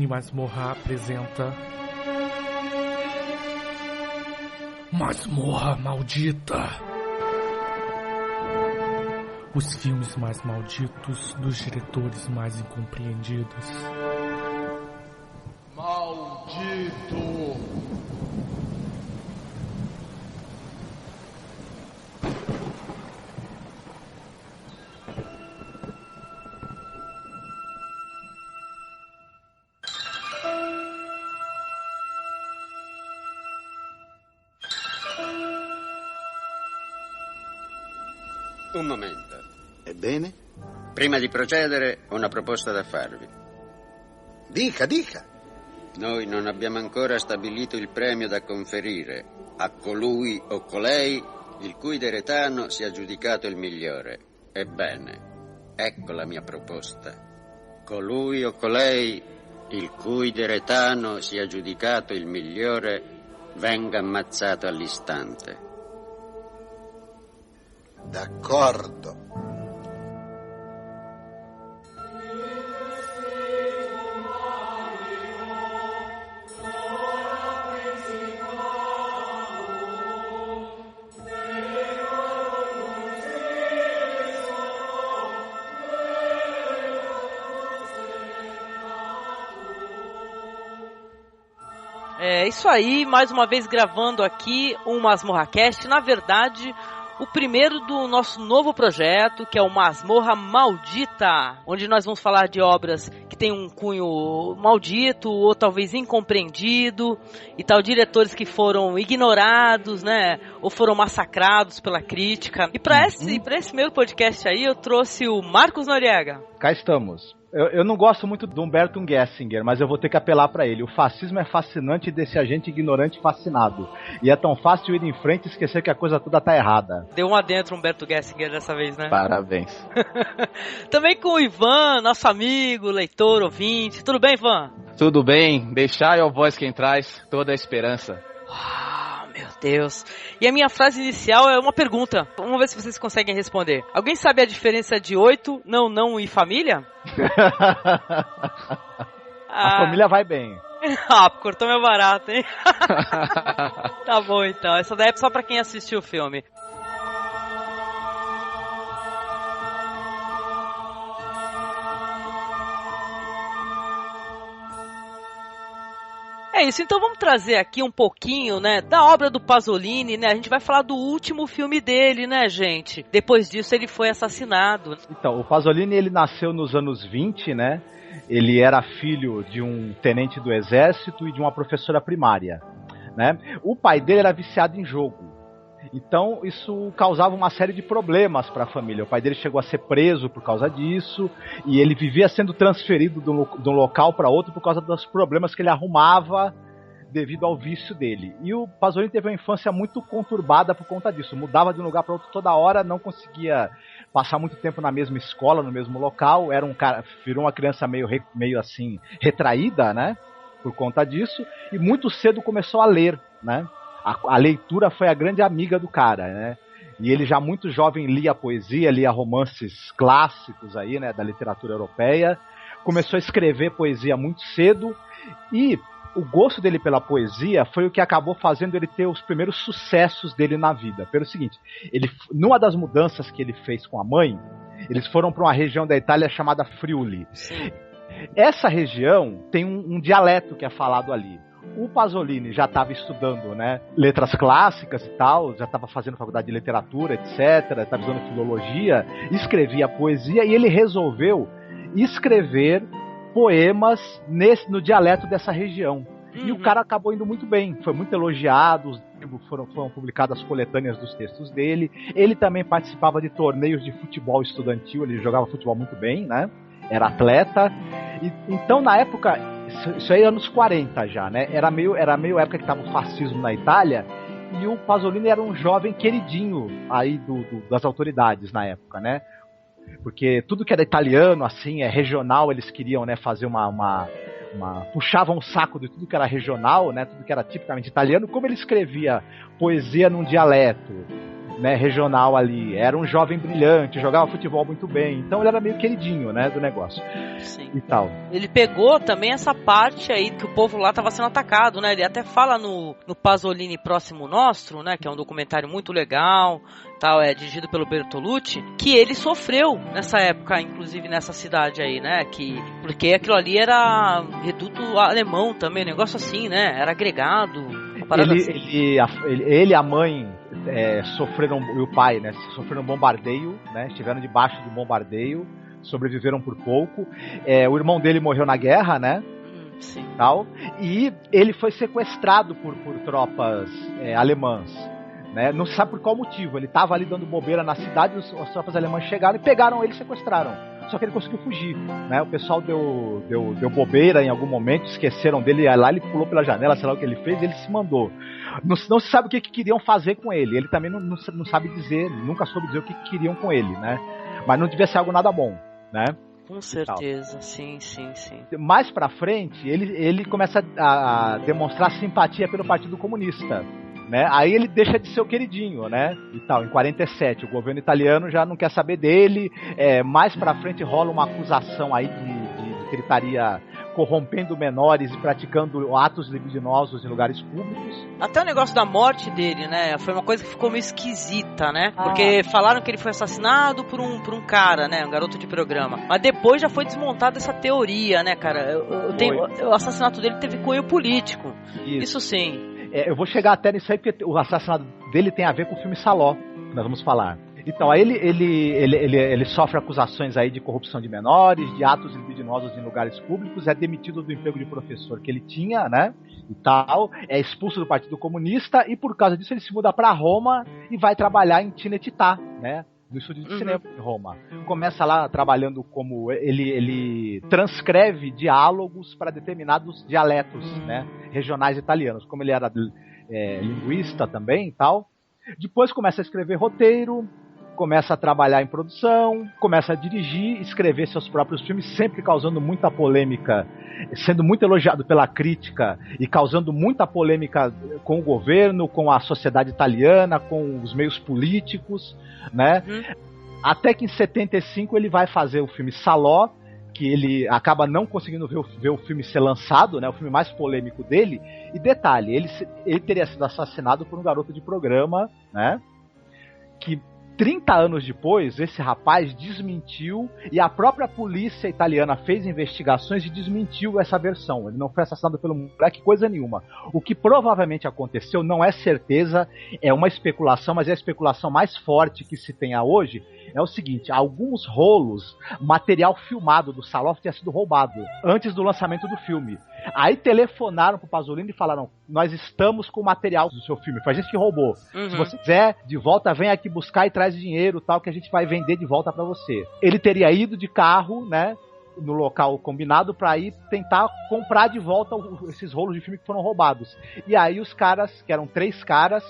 Masmorra apresenta Masmorra Maldita. Os filmes mais malditos dos diretores mais incompreendidos. Maldito! Un momento. Ebbene? Prima di procedere, ho una proposta da farvi. Dica. Noi non abbiamo ancora stabilito il premio da conferire a colui o colei il cui deretano sia giudicato il migliore. Ebbene, ecco la mia proposta. Colui o colei il cui deretano sia giudicato il migliore venga ammazzato all'istante. D'accordo. É isso aí, mais uma vez gravando aqui um MasmorraCast, na verdade, o primeiro do nosso novo projeto, que é o Masmorra Maldita, onde nós vamos falar de obras que têm um cunho maldito ou talvez incompreendido, e tal, diretores que foram ignorados, né, ou foram massacrados pela crítica. E para esse primeiro podcast aí, eu trouxe o Marcos Noriega. Cá estamos. Eu não gosto muito do Humberto Gessinger, mas eu vou ter que apelar pra ele. O fascismo é fascinante desse agente ignorante fascinado. E é tão fácil ir em frente e esquecer que a coisa toda tá errada. Deu um adentro Humberto Gessinger dessa vez, né? Parabéns. Também com o Ivan, nosso amigo, leitor, ouvinte. Tudo bem, Ivan? Tudo bem. Deixar é a voz quem traz toda a esperança. Meu Deus. E a minha frase inicial é uma pergunta. Vamos ver se vocês conseguem responder. Alguém sabe a diferença de 8, não e família? A família vai bem. Cortou meu barato, hein? Tá bom, então. Essa daí é só pra quem assistiu o filme. É isso, então vamos trazer aqui um pouquinho, né, da obra do Pasolini, né, a gente vai falar do último filme dele, né, gente, depois disso ele foi assassinado. Então, o Pasolini, ele nasceu nos anos 20, né, ele era filho de um tenente do exército e de uma professora primária, né, o pai dele era viciado em jogo. Então isso causava uma série de problemas para a família. O pai dele chegou a ser preso por causa disso, e ele vivia sendo transferido de um local para outro por causa dos problemas que ele arrumava devido ao vício dele. E o Pasolini teve uma infância muito conturbada por conta disso. Mudava de um lugar para outro toda hora, não conseguia passar muito tempo na mesma escola, no mesmo local. Era um cara, virou uma criança meio assim retraída, né? Por conta disso. E muito cedo começou a ler, né? A leitura foi a grande amiga do cara, né? E ele já muito jovem lia poesia, lia romances clássicos aí, né, da literatura europeia. Começou a escrever poesia muito cedo, e o gosto dele pela poesia foi o que acabou fazendo ele ter os primeiros sucessos dele na vida. Pelo seguinte, numa das mudanças que ele fez com a mãe, eles foram para uma região da Itália chamada Friuli. Sim. Essa região tem um dialeto que é falado ali. O Pasolini já estava estudando, né, letras clássicas e tal, já estava fazendo faculdade de literatura, etc., estava estudando filologia, escrevia poesia, e ele resolveu escrever poemas no dialeto dessa região. E o cara acabou indo muito bem, foi muito elogiado, foram publicadas coletâneas dos textos dele. Ele também participava de torneios de futebol estudantil, ele jogava futebol muito bem, né? Era atleta. Então, na época, isso aí anos 40 já, né? Era meio época que estava o fascismo na Itália, e o Pasolini era um jovem queridinho aí das autoridades na época, né? Porque tudo que era italiano, assim, regional, eles queriam, né, fazer puxavam o saco de tudo que era regional, né? Tudo que era tipicamente italiano. Como ele escrevia poesia num dialeto né, regional ali. Era um jovem brilhante, jogava futebol muito bem. Então ele era meio queridinho, né, do negócio. Sim. E tal. Ele pegou também essa parte aí que o povo lá estava sendo atacado, né? Ele até fala no Pasolini Próximo Nostro, né? Que é um documentário muito legal, tal, dirigido pelo Bertolucci, que ele sofreu nessa época, inclusive nessa cidade aí, né? Porque aquilo ali era reduto alemão também, negócio assim, né? Era agregado. Ele, a mãe sofreram, e o pai, né? Sofreram bombardeio, né? Estiveram debaixo do bombardeio, sobreviveram por pouco. O irmão dele morreu na guerra, né? Sim. Tal, e ele foi sequestrado por tropas alemãs. Né? Não se sabe por qual motivo. Ele estava ali dando bobeira na cidade, as tropas alemãs chegaram e pegaram ele e sequestraram. Só que ele conseguiu fugir. Né? O pessoal deu bobeira em algum momento, esqueceram dele, lá ele pulou pela janela, sei lá o que ele fez, ele se mandou. Não se sabe o que queriam fazer com ele. Ele também não sabe dizer, nunca soube dizer o que queriam com ele, né? Mas não devia ser algo nada bom, né? Com certeza, sim. Mais pra frente, ele começa a demonstrar simpatia pelo Partido Comunista. Né? Aí ele deixa de ser o queridinho, né? E tal, em 47, o governo italiano já não quer saber dele. Mais pra frente rola uma acusação aí de que ele estaria corrompendo menores e praticando atos libidinosos em lugares públicos. Até o negócio da morte dele, né? Foi uma coisa que ficou meio esquisita, né? Porque falaram que ele foi assassinado por um cara, né? Um garoto de programa. Mas depois já foi desmontada essa teoria, né, cara? O assassinato dele teve cunho político. Isso sim. Eu vou chegar até nisso aí, porque o assassinato dele tem a ver com o filme Saló, que nós vamos falar. Então, aí ele sofre acusações aí de corrupção de menores, de atos libidinosos em lugares públicos, é demitido do emprego de professor que ele tinha, né, e tal, é expulso do Partido Comunista, e por causa disso ele se muda para Roma e vai trabalhar em Cinecittà, né, no estúdio de cinema em Roma. Começa lá trabalhando como ele transcreve diálogos para determinados dialetos, né, regionais italianos. Como ele era linguista também e tal. Depois começa a escrever roteiro, começa a trabalhar em produção, começa a dirigir, escrever seus próprios filmes, sempre causando muita polêmica, sendo muito elogiado pela crítica e causando muita polêmica com o governo, com a sociedade italiana, com os meios políticos, né? Até que em 75 ele vai fazer o filme Salò, que ele acaba não conseguindo ver o filme ser lançado, né? O filme mais polêmico dele. E detalhe, ele teria sido assassinado por um garoto de programa, né? Que 30 anos depois, esse rapaz desmentiu, e a própria polícia italiana fez investigações e desmentiu essa versão. Ele não foi assassinado pelo moleque, coisa nenhuma. O que provavelmente aconteceu não é certeza, é uma especulação, mas é a especulação mais forte que se tem hoje. É o seguinte, alguns rolos, material filmado do Salò tinha sido roubado antes do lançamento do filme. Aí telefonaram pro Pasolini e falaram: nós estamos com o material do seu filme, foi a gente que roubou. Se você quiser de volta, vem aqui buscar e traz dinheiro, tal, que a gente vai vender de volta pra você. Ele teria ido de carro, né, no local combinado pra ir tentar comprar de volta esses rolos de filme que foram roubados. E aí os caras, que eram 3 caras,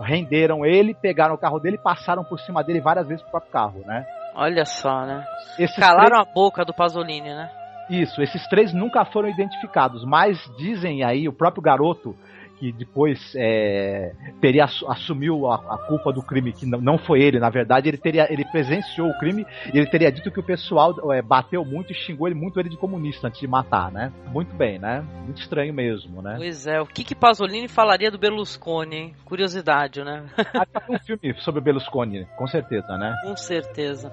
renderam ele, pegaram o carro dele e passaram por cima dele várias vezes pro próprio carro, né? Olha só, né? Calaram a boca do Pasolini, né? Isso, esses 3 nunca foram identificados, mas dizem aí, o próprio garoto, que depois assumiu a culpa do crime, que não foi ele, na verdade, ele presenciou o crime, e ele teria dito que o pessoal bateu muito e xingou ele de comunista antes de matar, né? Muito bem, né? Muito estranho mesmo, né? Pois é, o que Pasolini falaria do Berlusconi, hein? Curiosidade, né? Um filme sobre o Berlusconi, com certeza, né? Com certeza.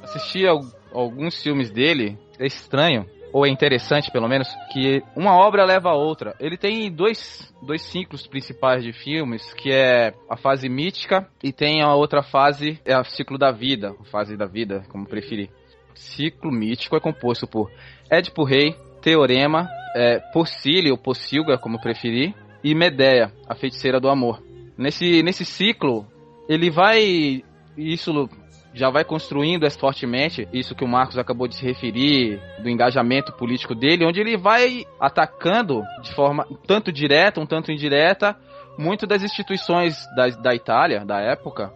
Assisti alguns filmes dele, é estranho, ou é interessante pelo menos, que uma obra leva a outra. Ele tem dois ciclos principais de filmes, que é a fase mítica e tem a outra fase, é o ciclo da vida, a fase da vida, como preferir. O ciclo mítico é composto por Édipo Rei, Teorema, Posílio, ou Pocilga, como preferir, e Medea, a feiticeira do amor. Nesse ciclo, ele vai... Isso já vai construindo fortemente, isso que o Marcos acabou de se referir, do engajamento político dele, onde ele vai atacando de forma tanto direta, um tanto indireta, muito das instituições da Itália, da época,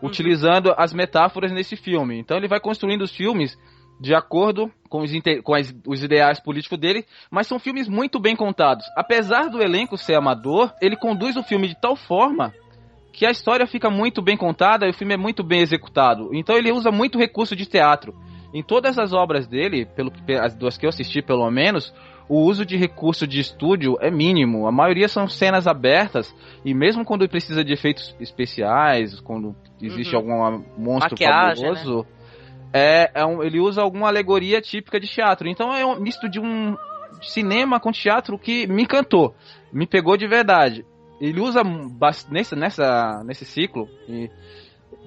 utilizando as metáforas nesse filme. Então ele vai construindo os filmes de acordo com os ideais políticos dele, mas são filmes muito bem contados. Apesar do elenco ser amador, ele conduz o filme de tal forma que a história fica muito bem contada e o filme é muito bem executado. Então ele usa muito recurso de teatro. Em todas as obras dele, as duas que eu assisti pelo menos, o uso de recurso de estúdio é mínimo. A maioria são cenas abertas, e mesmo quando precisa de efeitos especiais, quando existe algum monstro Maquiagem, fabuloso, ele usa alguma alegoria típica de teatro. Então é um misto de um cinema com teatro que me encantou, me pegou de verdade. Ele usa nesse ciclo,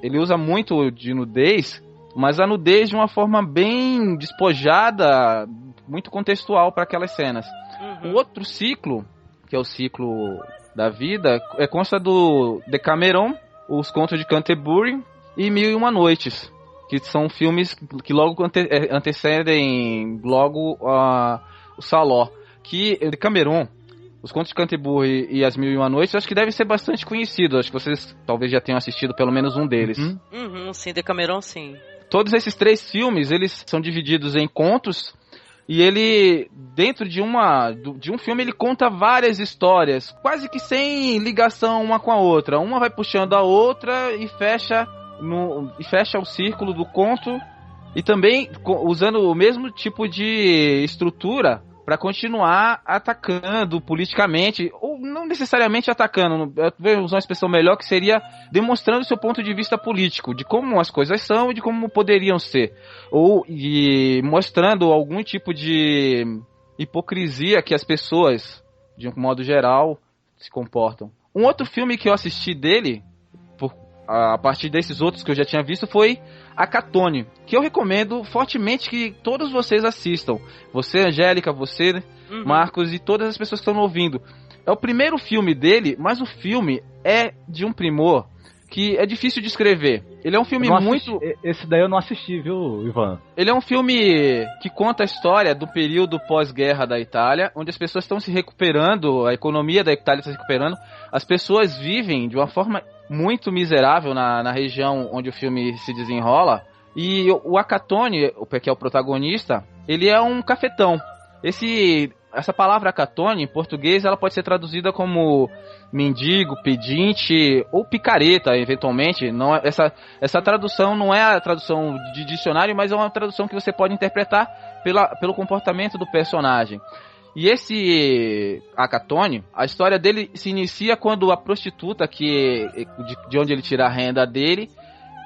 ele usa muito de nudez, mas a nudez de uma forma bem despojada, muito contextual para aquelas cenas. O outro ciclo, que é o ciclo da vida, consta do Decameron, Os Contos de Canterbury e Mil e Uma Noites, que são filmes que logo antecedem logo o Saló. Que Decameron, Os Contos de Canterbury e As Mil e Uma Noites, acho que deve ser bastante conhecido. Acho que vocês talvez já tenham assistido pelo menos um deles. Sim, Decameron, sim. Todos esses 3 filmes, eles são divididos em contos, e ele, dentro de um filme, ele conta várias histórias, quase que sem ligação uma com a outra. Uma vai puxando a outra e fecha o círculo do conto, e também usando o mesmo tipo de estrutura para continuar atacando politicamente, ou não necessariamente atacando, eu vou usar uma expressão melhor, que seria demonstrando seu ponto de vista político, de como as coisas são e de como poderiam ser, e mostrando algum tipo de hipocrisia que as pessoas, de um modo geral, se comportam. Um outro filme que eu assisti dele, a partir desses outros que eu já tinha visto, foi A Catone, que eu recomendo fortemente que todos vocês assistam. Você, Angélica, você, Marcos e todas as pessoas que estão ouvindo. É o primeiro filme dele, mas o filme é de um primor que é difícil de escrever. Ele é um filme muito... Esse daí eu não assisti, viu, Ivan? Ele é um filme que conta a história do período pós-guerra da Itália, onde as pessoas estão se recuperando, a economia da Itália está se recuperando, as pessoas vivem de uma forma muito miserável na região onde o filme se desenrola, e o Acatone, que é o protagonista, ele é um cafetão. Essa palavra Acatone, em português, ela pode ser traduzida como mendigo, pedinte ou picareta, eventualmente. Não, essa tradução não é a tradução de dicionário, mas é uma tradução que você pode interpretar pelo comportamento do personagem. E esse Acatone, a história dele se inicia quando a prostituta, de onde ele tira a renda dele,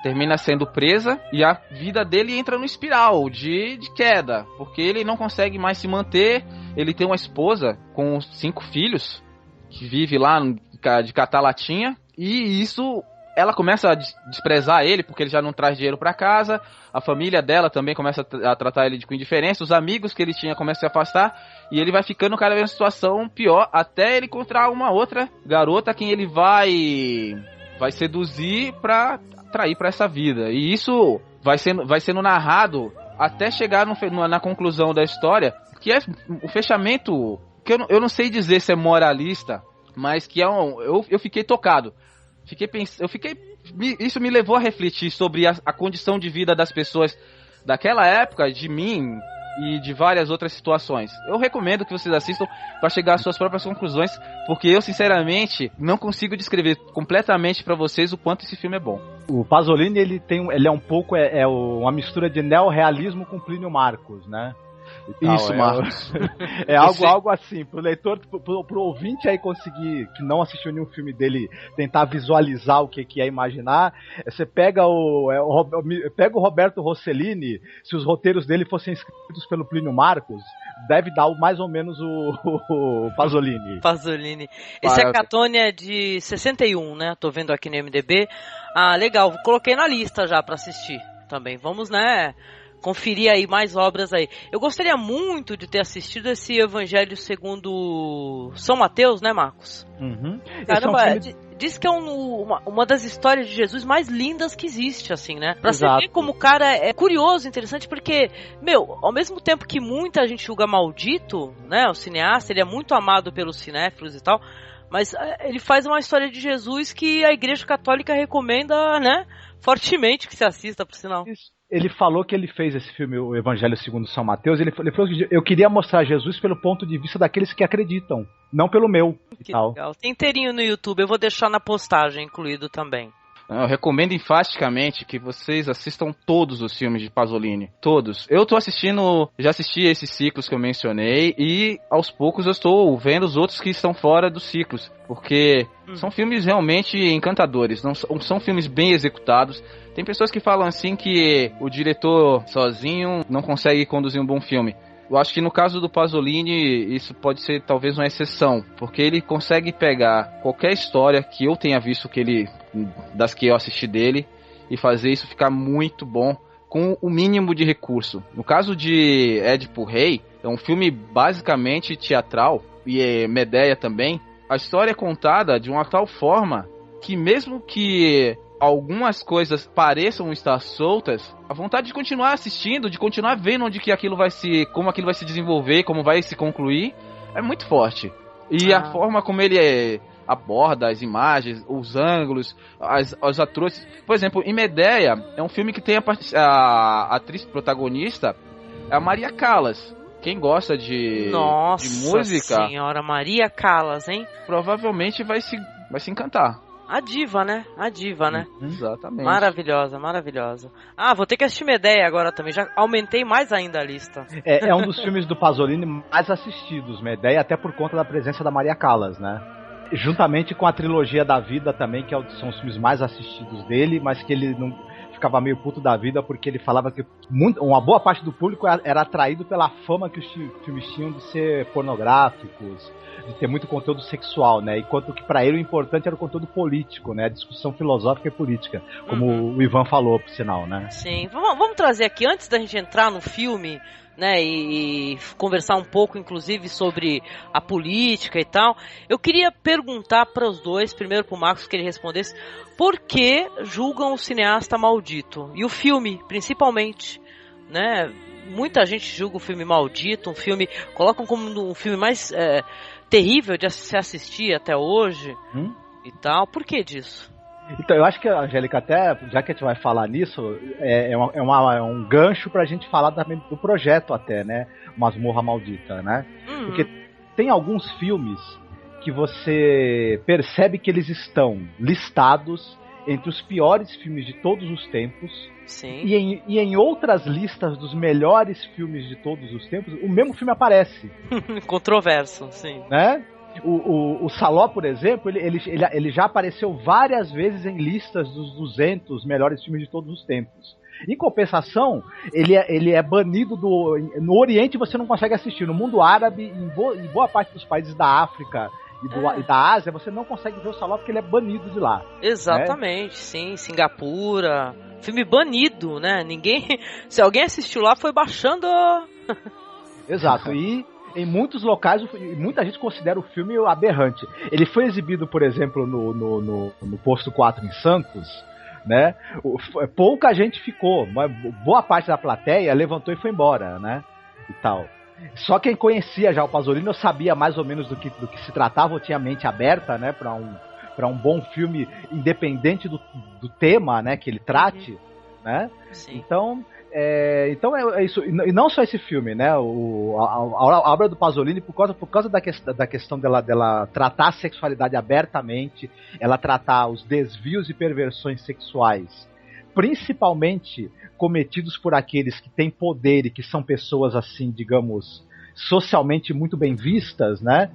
termina sendo presa, e a vida dele entra no espiral de queda, porque ele não consegue mais se manter. Ele tem uma esposa com 5 filhos, que vive lá de catar latinha, e isso... Ela começa a desprezar ele, porque ele já não traz dinheiro pra casa. A família dela também começa a tratar ele com indiferença. Os amigos que ele tinha começam a se afastar. E ele vai ficando cada vez em situação pior, até ele encontrar uma outra garota quem ele vai seduzir pra atrair pra essa vida. E isso vai sendo narrado até chegar na conclusão da história, que é o fechamento, que eu não sei dizer se é moralista, mas que eu fiquei tocado. Isso me levou a refletir sobre a condição de vida das pessoas daquela época, de mim e de várias outras situações. Eu recomendo que vocês assistam para chegar às suas próprias conclusões, porque eu, sinceramente, não consigo descrever completamente para vocês o quanto esse filme é bom. O Pasolini, ele é um pouco uma mistura de neorrealismo com Plínio Marcos, né? Isso, Marcos. É algo assim, pro leitor, pro ouvinte aí conseguir, que não assistiu nenhum filme dele, tentar visualizar o que é imaginar. Você pega o Roberto Rossellini, se os roteiros dele fossem escritos pelo Plínio Marcos, deve dar mais ou menos o Pasolini. Pasolini. Esse Acatone é de 61, né? Tô vendo aqui no MDB. Ah, legal. Coloquei na lista já pra assistir também. Vamos, né? Conferir aí mais obras aí. Eu gostaria muito de ter assistido esse Evangelho segundo São Mateus, né, Marcos? Uhum. Caramba, diz que é uma das histórias de Jesus mais lindas que existe, assim, né? Pra você ver como o cara é curioso, interessante, porque, ao mesmo tempo que muita gente julga maldito, né, o cineasta, ele é muito amado pelos cinéfilos e tal, Mas ele faz uma história de Jesus que a Igreja Católica recomenda, né, fortemente que se assista, por sinal. Ele falou que ele fez esse filme, o Evangelho segundo São Mateus, ele falou que eu queria mostrar Jesus pelo ponto de vista daqueles que acreditam, não pelo meu. Que legal. Tem inteirinho no YouTube, eu vou deixar na postagem incluído também. Eu recomendo enfaticamente que vocês assistam todos os filmes de Pasolini. Todos. Eu tô assistindo, já assisti esses ciclos que eu mencionei e aos poucos eu estou vendo os outros que estão fora dos ciclos. Porque são filmes realmente encantadores, não são filmes bem executados. Tem pessoas que falam assim que o diretor sozinho não consegue conduzir um bom filme. Eu acho que no caso do Pasolini, isso pode ser talvez uma exceção, porque ele consegue pegar qualquer história que eu tenha visto das que eu assisti dele e fazer isso ficar muito bom com o mínimo de recurso. No caso de Édipo Rei, é um filme basicamente teatral, e Medea também. A história é contada de uma tal forma que mesmo que algumas coisas pareçam estar soltas, a vontade de continuar assistindo, de continuar vendo como aquilo vai se desenvolver, como vai se concluir, é muito forte. E a forma como ele aborda as imagens, os ângulos, as atores. Por exemplo, em Medea, é um filme que tem a atriz protagonista, é a Maria Callas. Quem gosta de música... Nossa senhora, Maria Callas, hein? Provavelmente vai se encantar. A diva, né? Exatamente. Maravilhosa, maravilhosa. Vou ter que assistir Medea agora também. Já aumentei mais ainda a lista. É um dos filmes do Pasolini mais assistidos, Medea, até por conta da presença da Maria Callas, né? Juntamente com a trilogia da vida também, que são os filmes mais assistidos dele, mas que ele não ficava meio puto da vida porque ele falava que uma boa parte do público era atraído pela fama que os filmes tinham de ser pornográficos, de ter muito conteúdo sexual, né? Enquanto que pra ele o importante era o conteúdo político, né? A discussão filosófica e política, como o Ivan falou, por sinal, né? Sim, vamos trazer aqui, antes da gente entrar no filme, né, e conversar um pouco, inclusive, sobre a política e tal, eu queria perguntar para os dois, primeiro para o Marcos, que ele respondesse, por que julgam o cineasta maldito? E o filme, principalmente, né? Muita gente julga o filme maldito, um filme, colocam como um filme mais terrível de se assistir até hoje e tal. Por que disso? Então, eu acho que a Angélica, até, já que a gente vai falar nisso, é um gancho pra gente falar também do projeto até, né? Masmorra Maldita, né? Porque tem alguns filmes que você percebe que eles estão listados entre os piores filmes de todos os tempos. Sim. E em outras listas dos melhores filmes de todos os tempos, o mesmo filme aparece. Controverso, sim. Né? O Saló, por exemplo, ele já apareceu várias vezes em listas dos 200 melhores filmes de todos os tempos. Em compensação, ele é banido no Oriente, você não consegue assistir. No mundo árabe, em boa parte dos países da África e da Ásia, você não consegue ver o Saló porque ele é banido de lá. Exatamente, sim. Singapura. Filme banido, né? Se alguém assistiu lá, foi baixando. Exato. E em muitos locais, muita gente considera o filme aberrante. Ele foi exibido, por exemplo, no Posto 4 em Santos, né? Pouca gente ficou, mas boa parte da plateia levantou e foi embora, né? E tal. Só quem conhecia já o Pasolini, eu sabia mais ou menos do que se tratava, eu tinha a mente aberta, né? Para um bom filme, independente do tema, né? Que ele trate, né? Sim. Então é isso, e não só esse filme, né? A obra do Pasolini, por causa da questão dela tratar a sexualidade abertamente, ela tratar os desvios e perversões sexuais, principalmente cometidos por aqueles que têm poder e que são pessoas assim, digamos, socialmente muito bem vistas, né?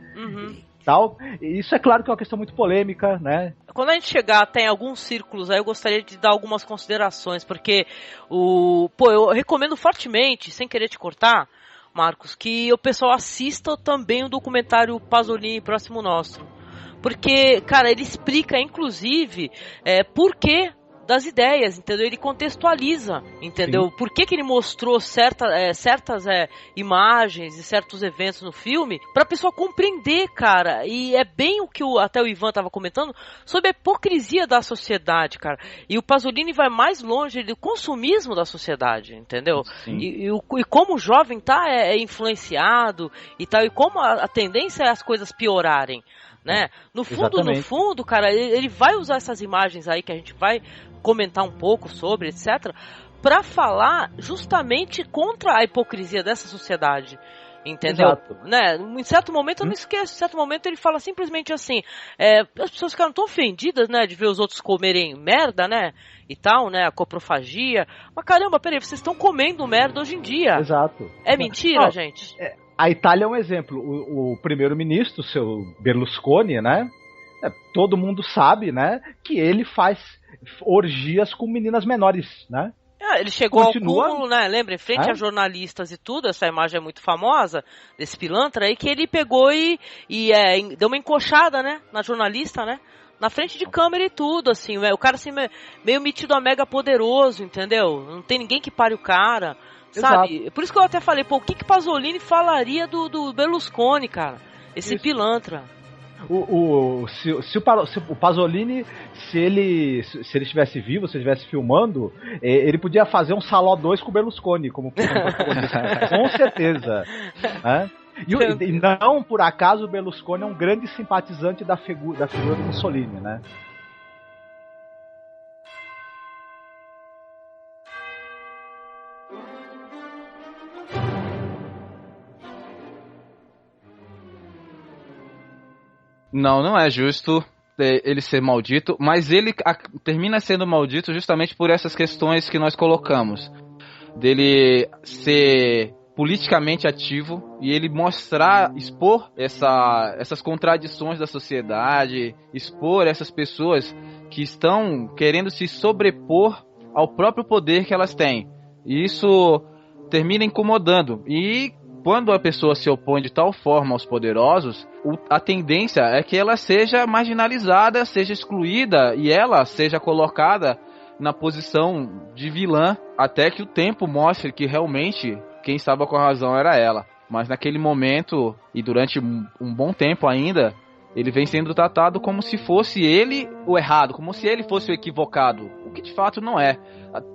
Tal. Isso é claro que é uma questão muito polêmica, né? Quando a gente chegar até em alguns círculos, aí eu gostaria de dar algumas considerações, porque eu recomendo fortemente, sem querer te cortar, Marcos, que o pessoal assista também o documentário Pasolini Próximo Nosso. Porque, cara, ele explica, inclusive, por que das ideias, entendeu? Ele contextualiza, entendeu? Sim. Por que ele mostrou certas imagens e certos eventos no filme, pra pessoa compreender, cara. E é bem o que até o Ivan tava comentando sobre a hipocrisia da sociedade, cara. E o Pasolini vai mais longe do consumismo da sociedade, entendeu? E como o jovem tá influenciado e tal, e como a tendência é as coisas piorarem. né? No Exatamente. fundo, cara, ele vai usar essas imagens aí que a gente vai comentar um pouco sobre, etc., pra falar justamente contra a hipocrisia dessa sociedade. Entendeu? Exato. Né? Em certo momento, eu não esqueço, em certo momento ele fala simplesmente assim, as pessoas ficaram tão ofendidas, né, de ver os outros comerem merda, né, e tal, né, a coprofagia, mas caramba, peraí, vocês estão comendo merda hoje em dia. Exato. É mentira, Não, gente? A Itália é um exemplo. O primeiro-ministro, o seu Berlusconi, né, todo mundo sabe, né, que ele faz orgias com meninas menores, né? Ele chegou Continua... ao cúmulo, né? Lembra, em frente a jornalistas e tudo, essa imagem é muito famosa, desse pilantra aí, que ele pegou e deu uma encoxada, né? Na jornalista, né? Na frente de câmera e tudo, assim. O cara, assim, meio metido a mega poderoso, entendeu? Não tem ninguém que pare o cara, sabe? Exato. Por isso que eu até falei, pô, o que Pasolini falaria do Berlusconi, cara? Esse pilantra. Se o Pasolini, se ele estivesse vivo, se ele estivesse filmando, ele podia fazer um Saló 2 com o Berlusconi, como protagonista. Com certeza. Né? E não por acaso o Berlusconi é um grande simpatizante da figura do Mussolini, né? Não é justo ele ser maldito, mas ele termina sendo maldito justamente por essas questões que nós colocamos. Dele ser politicamente ativo e ele expor essas contradições da sociedade, expor essas pessoas que estão querendo se sobrepor ao próprio poder que elas têm. E isso termina incomodando. E quando a pessoa se opõe de tal forma aos poderosos, a tendência é que ela seja marginalizada, seja excluída e ela seja colocada na posição de vilã, até que o tempo mostre que realmente quem estava com a razão era ela. Mas naquele momento, e durante um bom tempo ainda, ele vem sendo tratado como se fosse ele o errado, como se ele fosse o equivocado, o que de fato não é.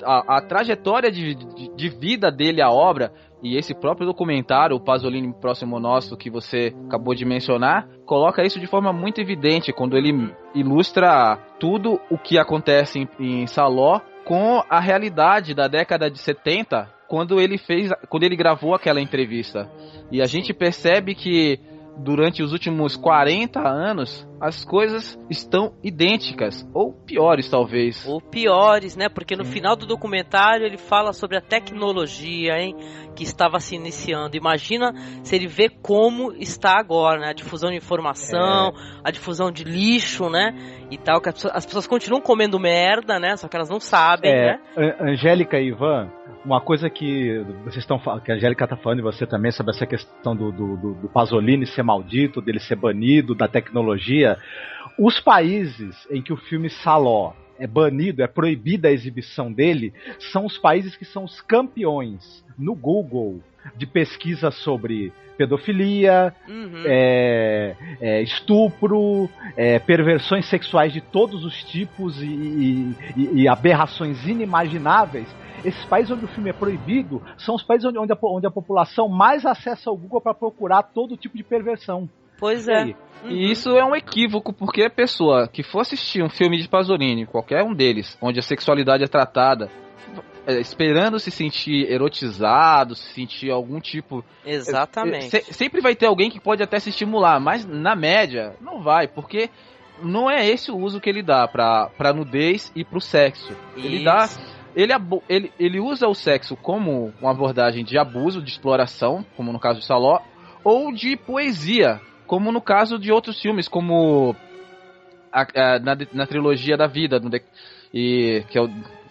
A trajetória de vida dele, a obra, e esse próprio documentário, o Pasolini Próximo Nosso, que você acabou de mencionar, coloca isso de forma muito evidente, quando ele ilustra tudo o que acontece em Salò com a realidade da década de 70, quando ele gravou aquela entrevista. E a gente percebe que durante os últimos 40 anos, as coisas estão idênticas, ou piores talvez. Ou piores, né? Porque no final do documentário ele fala sobre a tecnologia, hein, que estava se iniciando. Imagina se ele vê como está agora, né? A difusão de informação, a difusão de lixo, né? E tal, que as pessoas continuam comendo merda, né? Só que elas não sabem, né? Angélica e Ivan, uma coisa que que a Angélica tá falando e você também sobre essa questão do Pasolini ser maldito, dele ser banido da tecnologia. Os países em que o filme Salò é banido, é proibida a exibição dele, são os países que são os campeões no Google de pesquisa sobre pedofilia, estupro, perversões sexuais de todos os tipos e aberrações inimagináveis. Esses países onde o filme é proibido são os países onde a população mais acessa o Google para procurar todo tipo de perversão. Pois é. E isso é um equívoco, porque a pessoa que for assistir um filme de Pasolini, qualquer um deles, onde a sexualidade é tratada, esperando se sentir erotizado, se sentir algum tipo... Exatamente. Sempre vai ter alguém que pode até se estimular, mas na média não vai, porque não é esse o uso que ele dá pra nudez e pro sexo. Ele usa o sexo como uma abordagem de abuso, de exploração, como no caso de Salò, ou de poesia, como no caso de outros filmes, como na trilogia da vida, que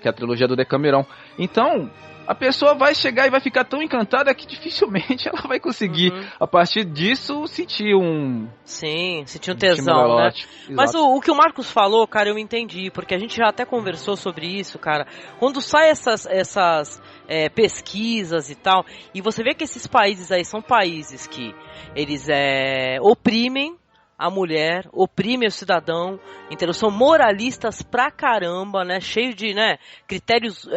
é a trilogia do Decameron. Então, a pessoa vai chegar e vai ficar tão encantada que dificilmente ela vai conseguir, a partir disso, sentir um... Sim, sentir um tesão, né? Mas o que o Marcos falou, cara, eu entendi, porque a gente já até conversou sobre isso, cara. Quando sai essas pesquisas e tal, e você vê que esses países aí são países que eles oprimem, a mulher, oprime o cidadão, entendeu? São moralistas pra caramba, né? Cheio de, né, critérios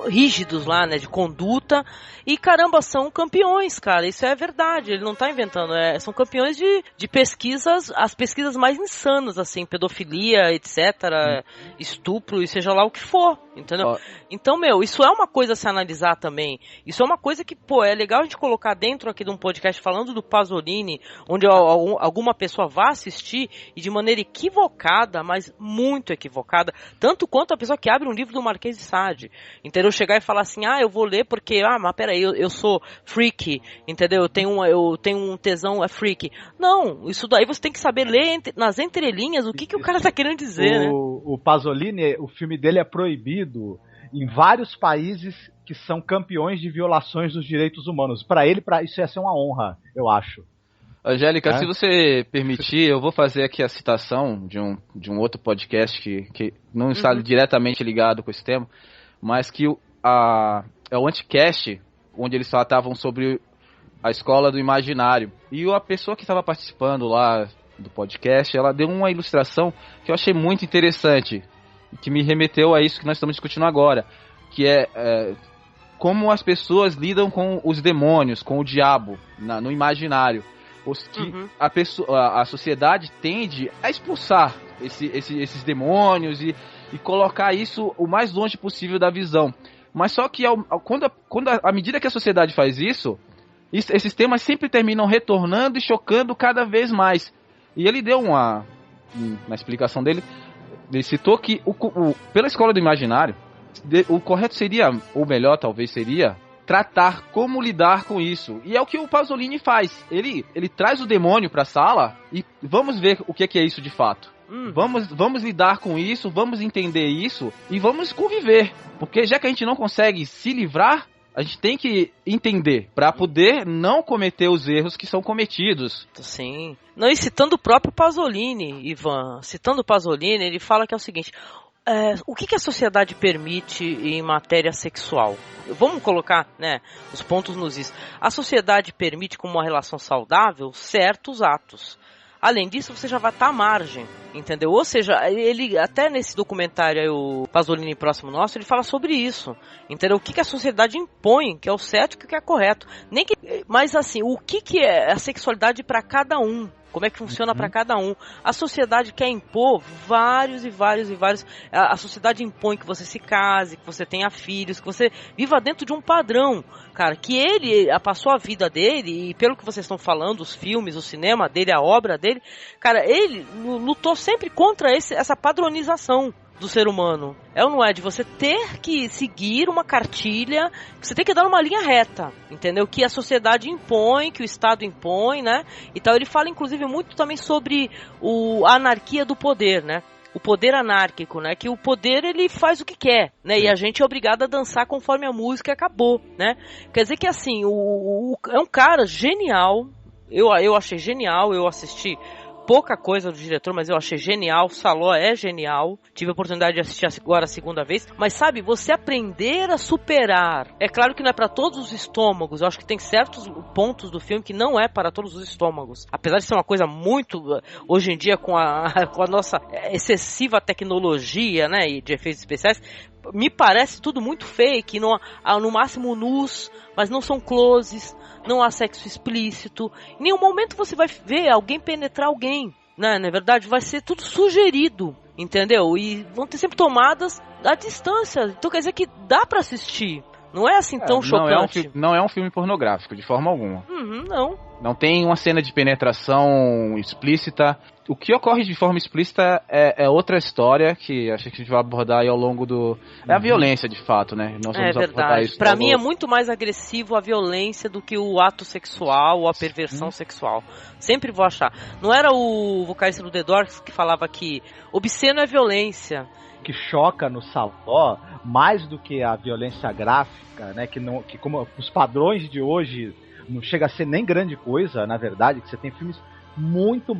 rígidos lá, né, de conduta. E caramba, são campeões, cara. Isso é verdade, ele não tá inventando. São campeões de pesquisas, as pesquisas mais insanas, assim, pedofilia, etc., estupro e seja lá o que for, entendeu? Então, isso é uma coisa a se analisar também. Isso é uma coisa que, pô, é legal a gente colocar dentro aqui de um podcast falando do Pasolini, onde alguma pessoa vá assistir e de maneira equivocada, mas muito equivocada, tanto quanto a pessoa que abre um livro do Marquês de Sade, entendeu? Chegar e falar assim, eu vou ler porque, mas peraí, eu sou freak, entendeu? Eu tenho um tesão, freak. Não, isso daí você tem que saber ler nas entrelinhas o que o cara tá querendo dizer, né? O Pasolini, o filme dele é proibido em vários países que são campeões de violações dos direitos humanos. Para ele, isso ia ser uma honra, eu acho. Angélica, se você permitir, eu vou fazer aqui a citação de um outro podcast que não está diretamente ligado com esse tema, mas que é o Anticast, onde eles tratavam sobre a escola do imaginário. E a pessoa que estava participando lá do podcast, ela deu uma ilustração que eu achei muito interessante, que me remeteu a isso que nós estamos discutindo agora, que é como as pessoas lidam com os demônios, com o diabo no imaginário. A sociedade tende a expulsar esses demônios e colocar isso o mais longe possível da visão. Mas só que à medida que a sociedade faz isso, esses temas sempre terminam retornando e chocando cada vez mais. E ele deu na explicação dele, ele citou que pela escola do imaginário, o correto seria, ou melhor talvez seria, tratar como lidar com isso. E é o que o Pasolini faz. Ele traz o demônio para a sala e vamos ver o que é isso de fato. Vamos lidar com isso, vamos entender isso e vamos conviver. Porque já que a gente não consegue se livrar, a gente tem que entender para poder não cometer os erros que são cometidos. Sim. Não, e citando o próprio Pasolini, Ivan, ele fala que é o seguinte: o que a sociedade permite em matéria sexual? Vamos colocar, né, os pontos nos is. A sociedade permite, como uma relação saudável, certos atos. Além disso, você já vai estar à margem, entendeu? Ou seja, ele, até nesse documentário aí, o Pasolini Próximo Nosso, ele fala sobre isso, entendeu? O que a sociedade impõe, que é o certo e o que é correto. Mas assim, o que é a sexualidade para cada um? Como é que funciona para cada um? A sociedade quer impor vários. A sociedade impõe que você se case, que você tenha filhos, que você viva dentro de um padrão, cara, que ele passou a vida dele, e pelo que vocês estão falando, os filmes, o cinema dele, a obra dele, cara, ele lutou sempre contra essa padronização do ser humano. É ou não é? De você ter que seguir uma cartilha, você tem que dar uma linha reta, entendeu? Que a sociedade impõe, que o Estado impõe, né? Então ele fala, inclusive, muito também sobre a anarquia do poder, né? O poder anárquico, né? Que o poder, ele faz o que quer, né? E a gente é obrigado a dançar conforme a música acabou, né? Quer dizer que, assim, é um cara genial. Eu achei genial, eu assisti pouca coisa do diretor, mas eu achei genial. Saló é genial. Tive a oportunidade de assistir agora a segunda vez. Mas sabe, você aprender a superar. É claro que não é para todos os estômagos. Eu acho que tem certos pontos do filme que não é para todos os estômagos. Apesar de ser uma coisa muito, hoje em dia, com a nossa excessiva tecnologia, né, e de efeitos especiais, me parece tudo muito fake. No máximo nus, mas não são closes. Não há sexo explícito. Em nenhum momento você vai ver alguém penetrar alguém, né? Na verdade, vai ser tudo sugerido, entendeu? E vão ter sempre tomadas à distância. Então quer dizer que dá pra assistir. Não é assim tão chocante. Não é um filme pornográfico, de forma alguma. Não. Não tem uma cena de penetração explícita. O que ocorre de forma explícita é outra história que acho que a gente vai abordar aí ao longo do... É a violência, de fato, né? Nós vamos abordar isso. Pra mim é muito mais agressivo a violência do que o ato sexual ou a perversão sexual. Sempre vou achar. Não era o vocalista do The Doors que falava que obsceno é violência. Que choca no Saló, mais do que a violência gráfica, né? Que como os padrões de hoje não chega a ser nem grande coisa, na verdade, que você tem filmes muito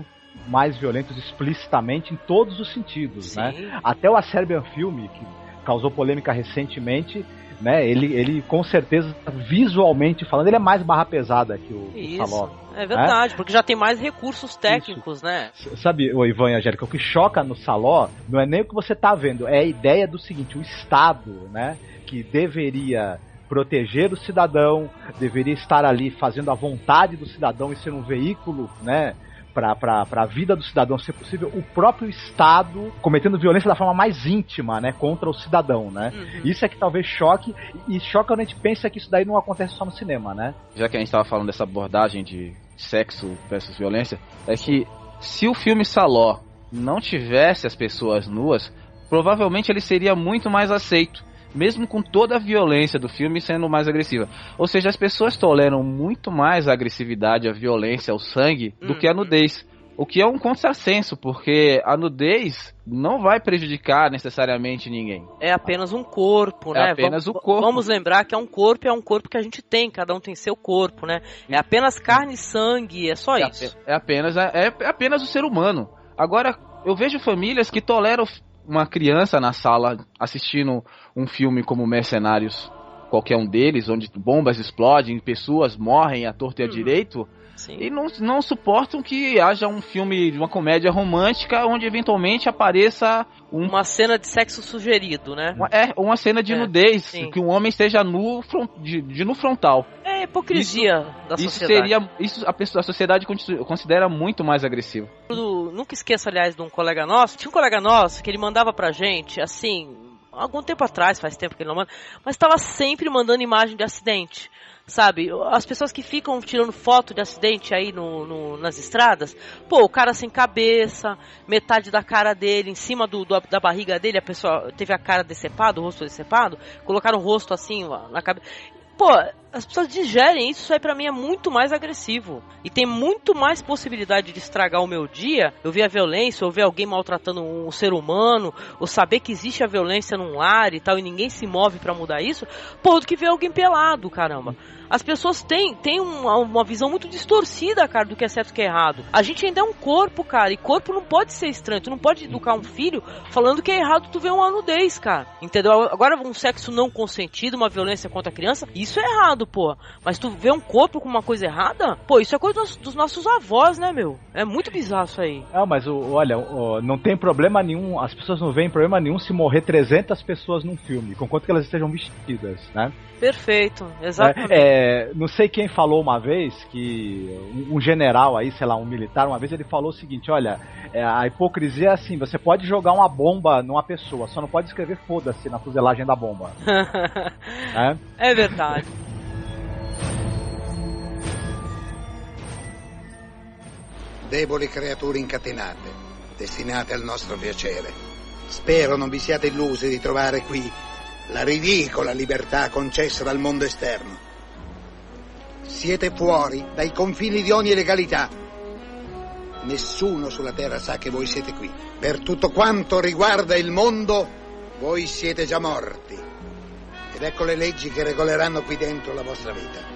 mais violentos explicitamente em todos os sentidos, né? Até o A Serbian Film, que causou polêmica recentemente, né? Ele com certeza, visualmente falando, ele é mais barra pesada que o Saló. É verdade, porque já tem mais recursos técnicos, né? Sabe, o Ivan e a Angélica, o que choca no Saló não é nem o que você tá vendo, é a ideia do seguinte, o Estado, né, que deveria proteger o cidadão, deveria estar ali fazendo a vontade do cidadão e ser um veículo, né, para a vida do cidadão ser possível, o próprio Estado cometendo violência da forma mais íntima, né, contra o cidadão, né? Isso é que talvez choque, e choca quando a gente pensa que isso daí não acontece só no cinema, né? Já que a gente estava falando dessa abordagem de sexo versus violência, é que se o filme Saló não tivesse as pessoas nuas, provavelmente ele seria muito mais aceito, mesmo com toda a violência do filme sendo mais agressiva. Ou seja, as pessoas toleram muito mais a agressividade, a violência, o sangue, do que a nudez. O que é um contrassenso, porque a nudez não vai prejudicar necessariamente ninguém. É apenas um corpo, né? É apenas o corpo. Vamos lembrar que é um corpo que a gente tem, cada um tem seu corpo, né? É apenas carne e sangue, é só isso. É apenas o ser humano. Agora, eu vejo famílias que toleram uma criança na sala assistindo um filme como Mercenários, qualquer um deles, onde bombas explodem, pessoas morrem à torta e à direito, Sim. e não suportam que haja um filme de uma comédia romântica onde eventualmente apareça uma cena de sexo sugerido, né? Uma cena de nudez, sim. Que um homem esteja nu no frontal. É hipocrisia da sociedade. A sociedade considera muito mais agressivo. Eu nunca esqueço, aliás, de um colega nosso. Tinha um colega nosso que ele mandava pra gente, assim, algum tempo atrás, faz tempo que ele não manda, mas estava sempre mandando imagem de acidente. Sabe, as pessoas que ficam tirando foto de acidente aí nas estradas, pô, o cara sem cabeça, metade da cara dele em cima da barriga dele, a pessoa teve a cara decepada, o rosto decepado, colocaram o rosto assim na cabeça. Pô, as pessoas digerem isso aí pra mim é muito mais agressivo. E tem muito mais possibilidade de estragar o meu dia. Eu ver a violência, eu ver alguém maltratando um ser humano, ou saber que existe a violência num lar e tal, e ninguém se move pra mudar isso, pô, do que ver alguém pelado, caramba. As pessoas têm uma visão muito distorcida, cara, do que é certo e o que é errado. A gente ainda é um corpo, cara, e corpo não pode ser estranho. Tu não pode educar um filho falando que é errado tu ver uma nudez, cara. Entendeu? Agora, um sexo não consentido, uma violência contra a criança, isso é errado, pô. Mas tu vê um corpo com uma coisa errada, pô, isso é coisa dos nossos avós, né, meu? É muito bizarro isso aí. Mas olha, não tem problema nenhum, as pessoas não veem problema nenhum se morrer 300 pessoas num filme, conquanto que elas estejam vestidas, né? Perfeito, exatamente. Não sei quem falou uma vez que um general aí, sei lá, um militar, uma vez ele falou o seguinte, olha, a hipocrisia é assim, você pode jogar uma bomba numa pessoa, só não pode escrever foda-se na fuselagem da bomba. É verdade. Deboli creature incatenate, destinate al nostro piacere. Spero non vi siate illusi di trovare qui la ridicola libertà concessa dal mondo esterno. Siete fuori dai confini di ogni legalità. Nessuno sulla terra sa che voi siete qui. Per tutto quanto riguarda il mondo, voi siete già morti. Ed ecco le leggi che regoleranno qui dentro la vostra vita.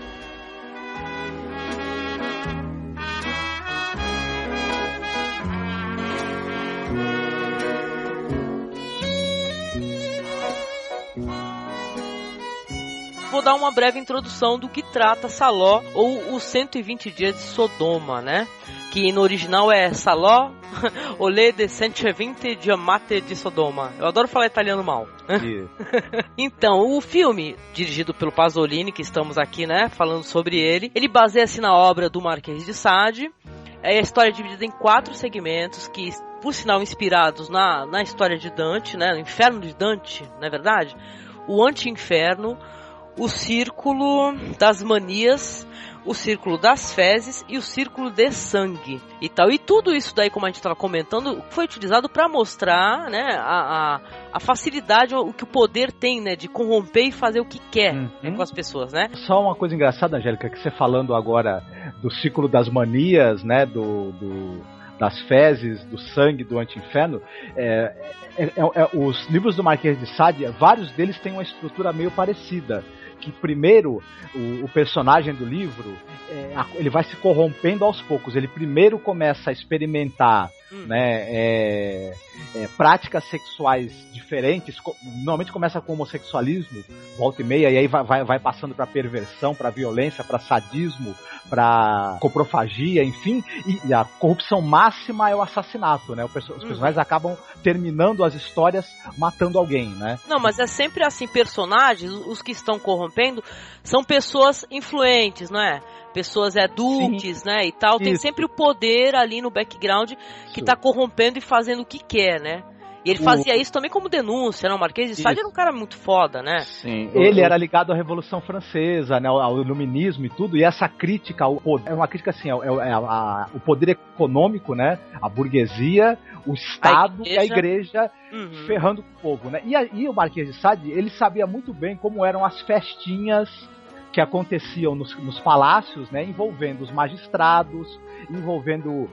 Vou dar uma breve introdução do que trata Saló, ou os 120 dias de Sodoma, né? Que no original é Salò, o le de 120 giornate di Sodoma. Eu adoro falar italiano mal. Então, o filme, dirigido pelo Pasolini, que estamos aqui, né, falando sobre ele baseia-se na obra do Marquês de Sade. É a história dividida em 4 segmentos, que, por sinal, inspirados na história de Dante, né, no Inferno de Dante, não é verdade? O Anti-Inferno, o Círculo das Manias, o Círculo das Fezes e o Círculo de Sangue e tal. E tudo isso daí, como a gente estava comentando, foi utilizado para mostrar, né, a facilidade, o que o poder tem, né, de corromper e fazer o que quer, né, com as pessoas, né? Só uma coisa engraçada, Angélica, que você falando agora do Círculo das Manias, né, das fezes, do sangue, do anti-inferno, os livros do Marquês de Sade, vários deles têm uma estrutura meio parecida. Que primeiro o personagem do livro ele vai se corrompendo aos poucos. Ele primeiro começa a experimentar né? Práticas sexuais diferentes, normalmente começa com homossexualismo, volta e meia, e aí vai passando para perversão, para violência, para sadismo, para coprofagia, enfim, e a corrupção máxima é o assassinato, né? Os personagens acabam terminando as histórias matando alguém, né? Não, mas é sempre assim, personagens, os que estão corrompendo, são pessoas influentes, não é? Pessoas duques, né, e tal, tem sempre o poder ali no background que tá corrompendo e fazendo o que quer, né? E ele fazia isso também como denúncia, né? O Marquês de Sade era um cara muito foda, né? Sim. Ele era ligado à Revolução Francesa, né, ao iluminismo e tudo, e essa crítica ao poder, é uma crítica assim, o poder econômico, né, a burguesia, o Estado e a igreja ferrando com o povo, né? E o Marquês de Sade, ele sabia muito bem como eram as festinhas que aconteciam nos palácios, né, envolvendo os magistrados, envolvendo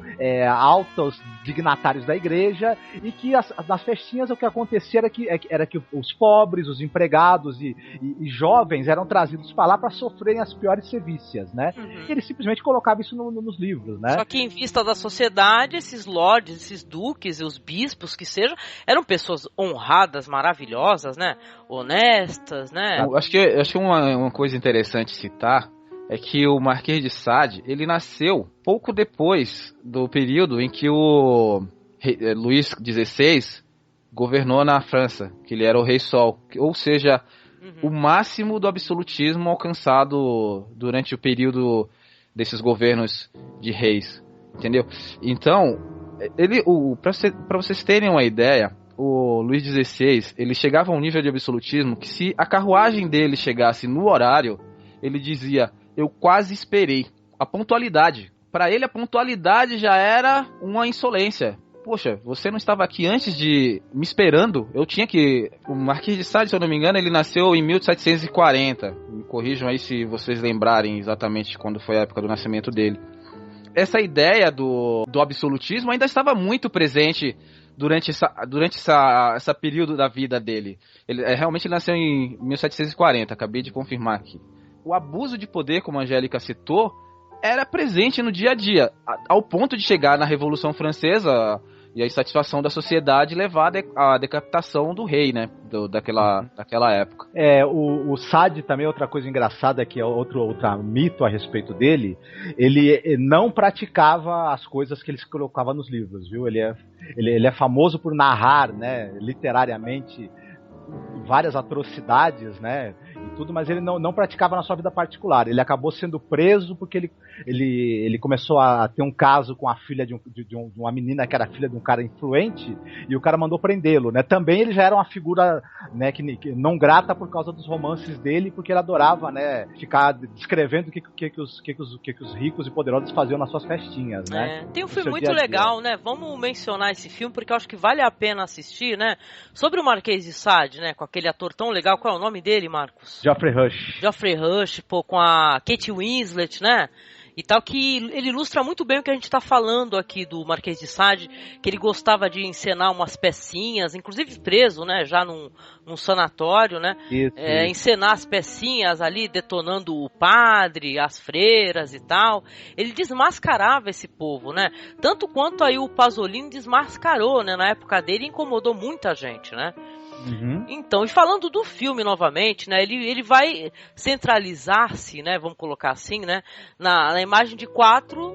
altos dignatários da igreja, e que nas festinhas o que acontecia era que os pobres, os empregados e jovens eram trazidos para lá para sofrerem as piores sevícias, né? E ele simplesmente colocava isso nos livros, né? Só que em vista da sociedade, esses lords, esses duques e os bispos que sejam, eram pessoas honradas, maravilhosas, né? Honestas, né? Eu acho que uma coisa interessante citar é que o Marquês de Sade, ele nasceu pouco depois do período em que o Luís XVI governou na França, que ele era o Rei Sol, ou seja, o máximo do absolutismo alcançado durante o período desses governos de reis, entendeu? Então, para vocês terem uma ideia, o Luís XVI, ele chegava a um nível de absolutismo que, se a carruagem dele chegasse no horário, ele dizia: eu quase esperei. A pontualidade. Para ele, a pontualidade já era uma insolência. Poxa, você não estava aqui antes de me esperando? Eu tinha que... O Marquês de Sade, se eu não me engano, ele nasceu em 1740. Me corrijam aí se vocês lembrarem exatamente quando foi a época do nascimento dele. Essa ideia do absolutismo ainda estava muito presente durante essa período da vida dele. Ele realmente nasceu em 1740, acabei de confirmar aqui. O abuso de poder, como a Angélica citou, era presente no dia a dia, ao ponto de chegar na Revolução Francesa e a insatisfação da sociedade levar à decapitação do rei, né, daquela época. O Sade também, outra coisa engraçada, que é outro mito a respeito dele, ele não praticava as coisas que ele colocava nos livros, viu? Ele é famoso por narrar, né, literariamente, várias atrocidades, né, e tudo, mas ele não praticava na sua vida particular. Ele acabou sendo preso porque ele começou a ter um caso com a filha de uma menina que era filha de um cara influente, e o cara mandou prendê-lo, né? Também ele já era uma figura, né, que não grata por causa dos romances dele, porque ele adorava, né, ficar descrevendo o que os ricos e poderosos faziam nas suas festinhas, né? Tem um filme muito legal, né? Vamos mencionar esse filme porque eu acho que vale a pena assistir, né? Sobre o Marquês de Sade, né? Com aquele ator tão legal. Qual é o nome dele, Marcos? Geoffrey Rush, com a Kate Winslet, né? E tal, que ele ilustra muito bem o que a gente está falando aqui do Marquês de Sade, que ele gostava de encenar umas pecinhas, inclusive preso, né, já num sanatório, né, encenar as pecinhas ali, detonando o padre, as freiras e tal. Ele desmascarava esse povo, né, tanto quanto aí o Pasolini desmascarou, né, na época dele, incomodou muita gente, né. Então, e falando do filme novamente, né, ele vai centralizar-se, né, vamos colocar assim, né, na imagem de 4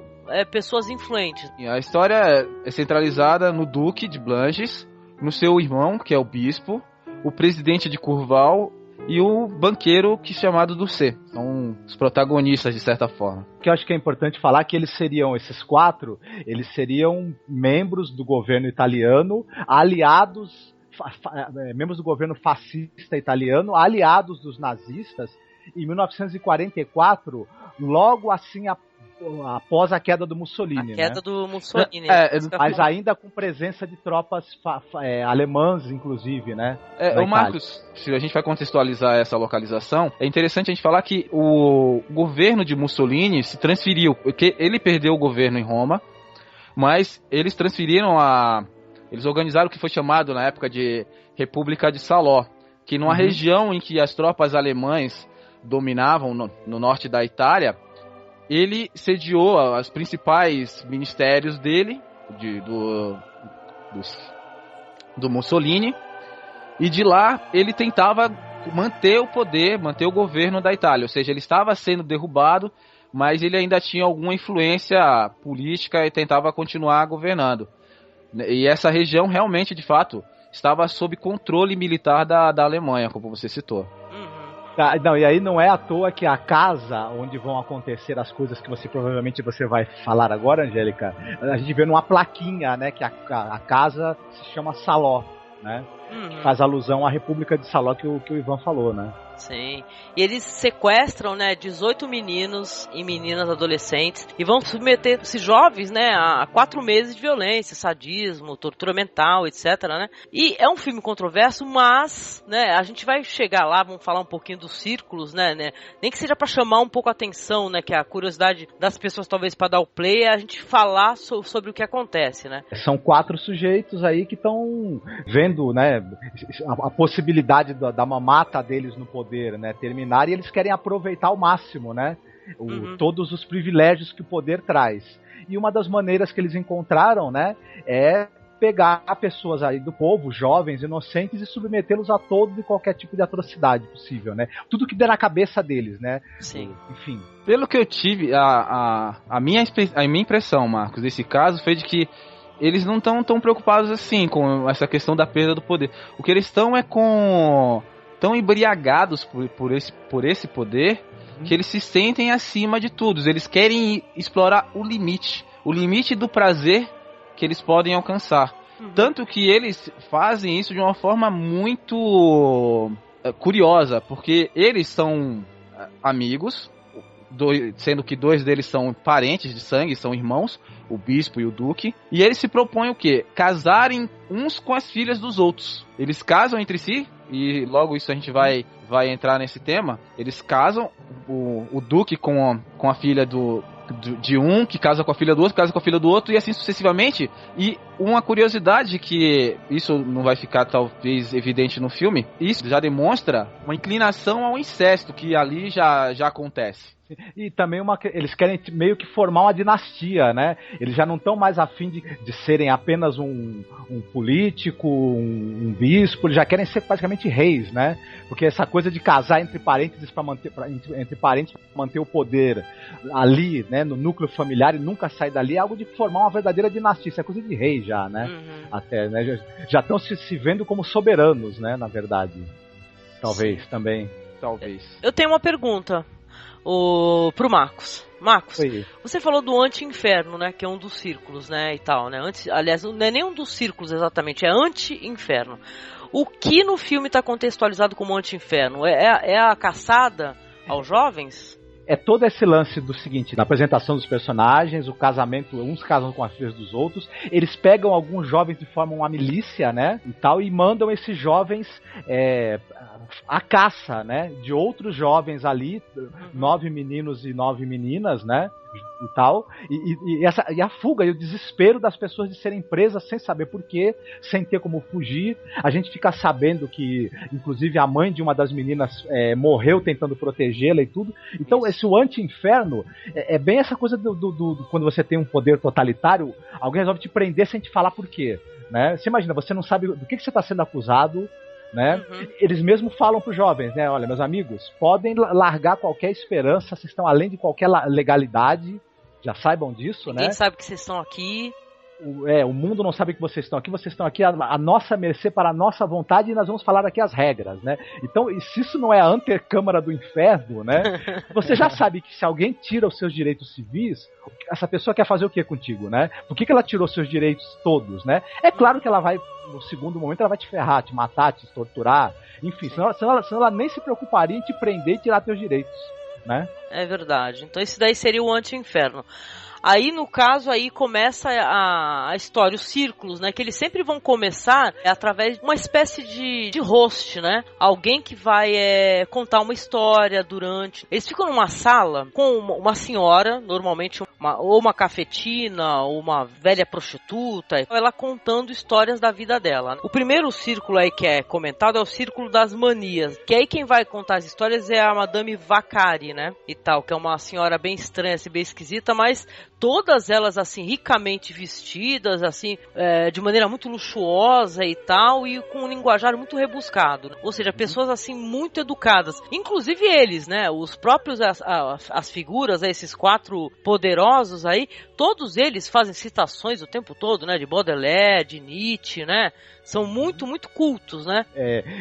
pessoas influentes. A história é centralizada no Duque de Blanges, no seu irmão, que é o bispo, o presidente de Courval e o banqueiro que é chamado Doucet. São os protagonistas, de certa forma. O que eu acho que é importante falar é que esses 4, eles seriam membros do governo italiano, aliados, membros do governo fascista italiano, aliados dos nazistas, em 1944, logo assim após a queda do Mussolini. Do Mussolini. Mas ainda com presença de tropas alemãs, inclusive, né? Marcos, se a gente vai contextualizar essa localização, é interessante a gente falar que o governo de Mussolini se transferiu, porque ele perdeu o governo em Roma, mas eles transferiram eles organizaram o que foi chamado na época de República de Salò, que numa região em que as tropas alemãs dominavam no norte da Itália, ele sediou os principais ministérios dele do Mussolini, e de lá ele tentava manter o poder, manter o governo da Itália, ou seja, ele estava sendo derrubado, mas ele ainda tinha alguma influência política e tentava continuar governando. E essa região realmente, de fato, estava sob controle militar da Alemanha, como você citou. Tá, não, e aí não é à toa que a casa onde vão acontecer as coisas que provavelmente você vai falar agora, Angélica, a gente vê numa plaquinha, né, que a casa se chama Saló, né? Que faz alusão à República de Saló que o Ivan falou, né? Sim. E eles sequestram, né, 18 meninos e meninas adolescentes e vão submeter esses jovens, né, a 4 meses de violência, sadismo, tortura mental, etc, né? E é um filme controverso, mas, né, a gente vai chegar lá, vamos falar um pouquinho dos círculos, né, nem que seja para chamar um pouco a atenção, né, que a curiosidade das pessoas talvez para dar o play é a gente falar sobre o que acontece, né? São 4 sujeitos aí que estão vendo, né, a possibilidade da mamata deles no poder, né, terminar, e eles querem aproveitar ao máximo, né, todos os privilégios que o poder traz. E uma das maneiras que eles encontraram, né, é pegar pessoas aí do povo, jovens, inocentes, e submetê-los a todo e qualquer tipo de atrocidade possível, né? Tudo que der na cabeça deles, né? Sim. Enfim. Pelo que eu tive, a minha impressão, Marcos, desse caso foi de que eles não estão tão preocupados assim com essa questão da perda do poder. O que eles estão é tão embriagados por esse poder que eles se sentem acima de tudo. Eles querem explorar o limite do prazer que eles podem alcançar. Tanto que eles fazem isso de uma forma muito curiosa, porque eles são amigos, sendo que 2 deles são parentes de sangue, são irmãos, o bispo e o duque, e eles se propõem o quê? Casarem uns com as filhas dos outros. Eles casam entre si, e logo isso a gente vai entrar nesse tema. Eles casam, o duque com a filha de um, que casa com a filha do outro, casa com a filha do outro, e assim sucessivamente. E uma curiosidade que isso não vai ficar talvez evidente no filme, isso já demonstra uma inclinação ao incesto que ali já acontece. E também eles querem meio que formar uma dinastia, né? Eles já não estão mais afim de serem apenas um político, um bispo, eles já querem ser praticamente reis, né? Porque essa coisa de casar entre parênteses para manter o poder ali, né, no núcleo familiar e nunca sair dali, é algo de formar uma verdadeira dinastia. Isso é coisa de rei já, né? Até, né? Já estão se vendo como soberanos, né? Na verdade. Talvez. Sim. Também. Talvez. Eu tenho uma pergunta pro Marcos. Marcos, Oi. Você falou do anti-inferno, né? Que é um dos círculos, né? E tal, né? Aliás, não é nem um dos círculos exatamente, é anti-inferno. O que no filme está contextualizado como anti-inferno? É a caçada aos jovens? É todo esse lance do seguinte, na apresentação dos personagens, o casamento, uns casam com as filhas dos outros, eles pegam alguns jovens e formam uma milícia, né, e tal, e mandam esses jovens à caça, né, de outros jovens ali, 9 meninos e 9 meninas, né, e tal, e a fuga e o desespero das pessoas de serem presas sem saber porquê, sem ter como fugir. A gente fica sabendo que, inclusive, a mãe de uma das meninas morreu tentando protegê-la e tudo. Então, o anti-inferno é bem essa coisa do quando você tem um poder totalitário, alguém resolve te prender sem te falar por quê, né? Você imagina, você não sabe do que você está sendo acusado, né? Eles mesmo falam para os jovens, né? Olha, meus amigos, podem largar qualquer esperança, vocês estão além de qualquer legalidade, já saibam disso, Ninguém né? sabe que vocês estão aqui. O mundo não sabe que vocês estão aqui à nossa mercê, para a nossa vontade, e nós vamos falar aqui as regras, né? Então, e se isso não é a antecâmara do inferno, né? Você já sabe que se alguém tira os seus direitos civis, essa pessoa quer fazer o que contigo, né? Por que ela tirou seus direitos todos, né? É claro que ela vai, no segundo momento, ela vai te ferrar, te matar, te torturar, enfim, senão ela nem se preocuparia em te prender e tirar teus direitos, né? É verdade. Então esse daí seria o anti-inferno. Aí, no caso, aí começa a história, os círculos, né? Que eles sempre vão começar através de uma espécie de host, né? Alguém que vai contar uma história durante... Eles ficam numa sala com uma senhora, normalmente ou uma cafetina, ou uma velha prostituta, ela contando histórias da vida dela. O primeiro círculo aí que é comentado é o círculo das manias, que aí quem vai contar as histórias é a Madame Vacari, né? E tal, que é uma senhora bem estranha, assim, bem esquisita, mas todas elas, assim, ricamente vestidas, assim, de maneira muito luxuosa e tal, e com um linguajar muito rebuscado. Ou seja, pessoas, assim, muito educadas. Inclusive eles, né, os próprios, as figuras, esses 4 poderosos aí, todos eles fazem citações o tempo todo, né, de Baudelaire, de Nietzsche, né, são muito, muito cultos, né?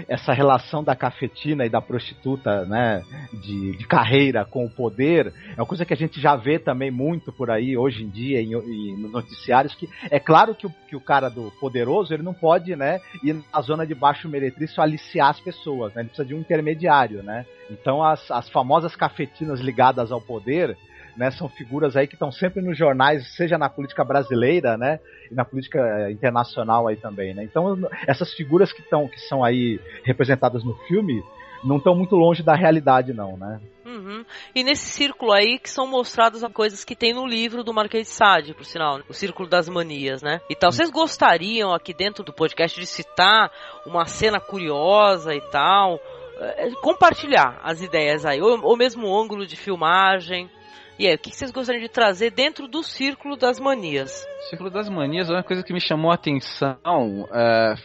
Essa relação da cafetina e da prostituta, né, de carreira com o poder, é uma coisa que a gente já vê também muito por aí, hoje em dia, e nos noticiários, que é claro que o cara do poderoso, ele não pode, né, ir na zona de baixo meretrício aliciar as pessoas, né, ele precisa de um intermediário, né? Então as famosas cafetinas ligadas ao poder, né, são figuras aí que estão sempre nos jornais, seja na política brasileira, né, e na política internacional aí também, né. Então essas figuras que são aí representadas no filme não estão muito longe da realidade não, né. Uhum. E nesse círculo aí que são mostradas as coisas que tem no livro do Marquês de Sade, por sinal, o Círculo das Manias, né? E tal. Vocês gostariam aqui dentro do podcast de citar uma cena curiosa e tal? Compartilhar as ideias aí, ou mesmo o ângulo de filmagem. E aí, o que vocês gostariam de trazer dentro do Círculo das Manias? O Círculo das Manias, uma coisa que me chamou a atenção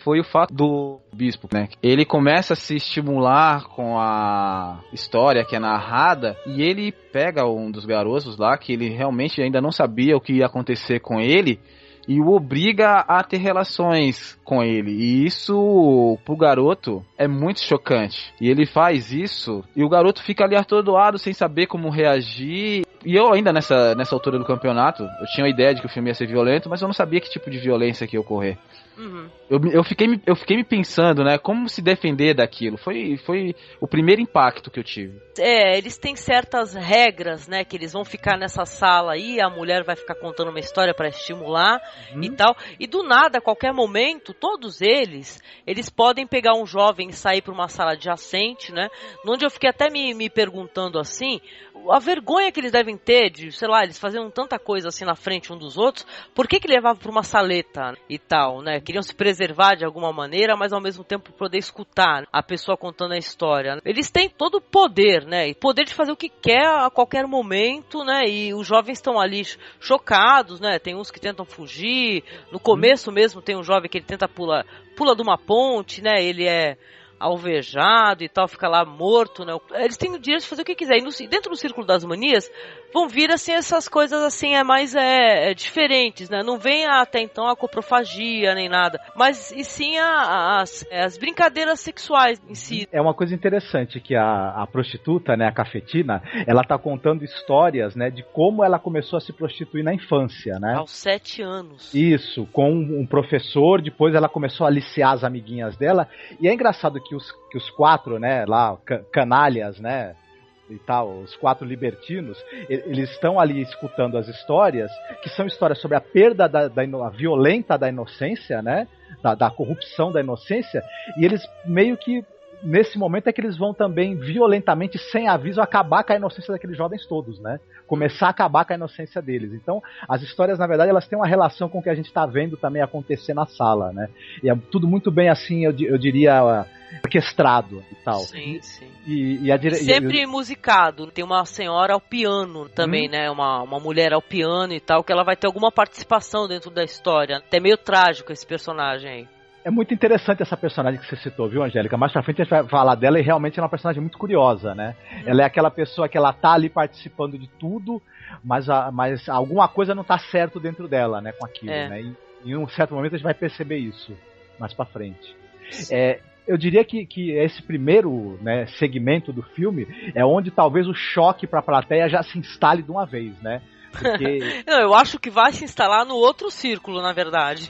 foi o fato do bispo, né? Ele começa a se estimular com a história que é narrada e ele pega um dos garotos lá, que ele realmente ainda não sabia o que ia acontecer com ele, e o obriga a ter relações com ele. E isso, pro garoto, é muito chocante. E ele faz isso, e o garoto fica ali atordoado, sem saber como reagir. E eu ainda nessa altura do campeonato, eu tinha a ideia de que o filme ia ser violento, mas eu não sabia que tipo de violência que ia ocorrer. Uhum. Eu fiquei me pensando, né, como se defender daquilo. Foi o primeiro impacto que eu tive. Eles têm certas regras, né, que eles vão ficar nessa sala aí, a mulher vai ficar contando uma história para estimular e tal. E do nada, a qualquer momento, todos eles podem pegar um jovem e sair para uma sala adjacente, né, onde eu fiquei até me perguntando assim, a vergonha que eles devem ter de, sei lá, eles faziam tanta coisa assim na frente um dos outros, por que levavam para uma saleta e tal, né? Queriam se preservar de alguma maneira, mas ao mesmo tempo poder escutar a pessoa contando a história. Eles têm todo o poder, né? E poder de fazer o que quer a qualquer momento, né? E os jovens estão ali chocados, né? Tem uns que tentam fugir. No começo mesmo tem um jovem que ele tenta pula de uma ponte, né? Ele é alvejado e tal, fica lá morto, né? Eles têm o direito de fazer o que quiser. E dentro do Círculo das Manias vão vir assim essas coisas assim mais diferentes, né? Não vem até então a coprofagia nem nada, mas e sim as brincadeiras sexuais em si. É uma coisa interessante que a prostituta, né, a cafetina, ela tá contando histórias, né, de como ela começou a se prostituir na infância, né? Aos 7 anos. Isso, com um professor, depois ela começou a aliciar as amiguinhas dela, e é engraçado que os 4, né, lá, canalhas, né, e tal, os 4 libertinos, eles estão ali escutando as histórias, que são histórias sobre a perda a violenta da inocência, né, da corrupção da inocência, e eles meio que, nesse momento é que eles vão também violentamente, sem aviso, acabar com a inocência daqueles jovens todos, né, começar a acabar com a inocência deles. Então, as histórias, na verdade, elas têm uma relação com o que a gente está vendo também acontecer na sala, né, e é tudo muito bem, assim, eu diria, orquestrado e tal. Sim, sim. Sempre musicado. Tem uma senhora ao piano também, né? Uma mulher ao piano e tal, que ela vai ter alguma participação dentro da história. Até meio trágico esse personagem aí. É muito interessante essa personagem que você citou, viu, Angélica? Mais pra frente a gente vai falar dela e realmente ela é uma personagem muito curiosa, né? Ela é aquela pessoa que ela tá ali participando de tudo, mas alguma coisa não tá certo dentro dela, né? Com aquilo, né? E em um certo momento a gente vai perceber isso mais pra frente. Eu diria que esse primeiro, né, segmento do filme é onde talvez o choque pra plateia já se instale de uma vez, né? Porque... Não, eu acho que vai se instalar no outro círculo, na verdade.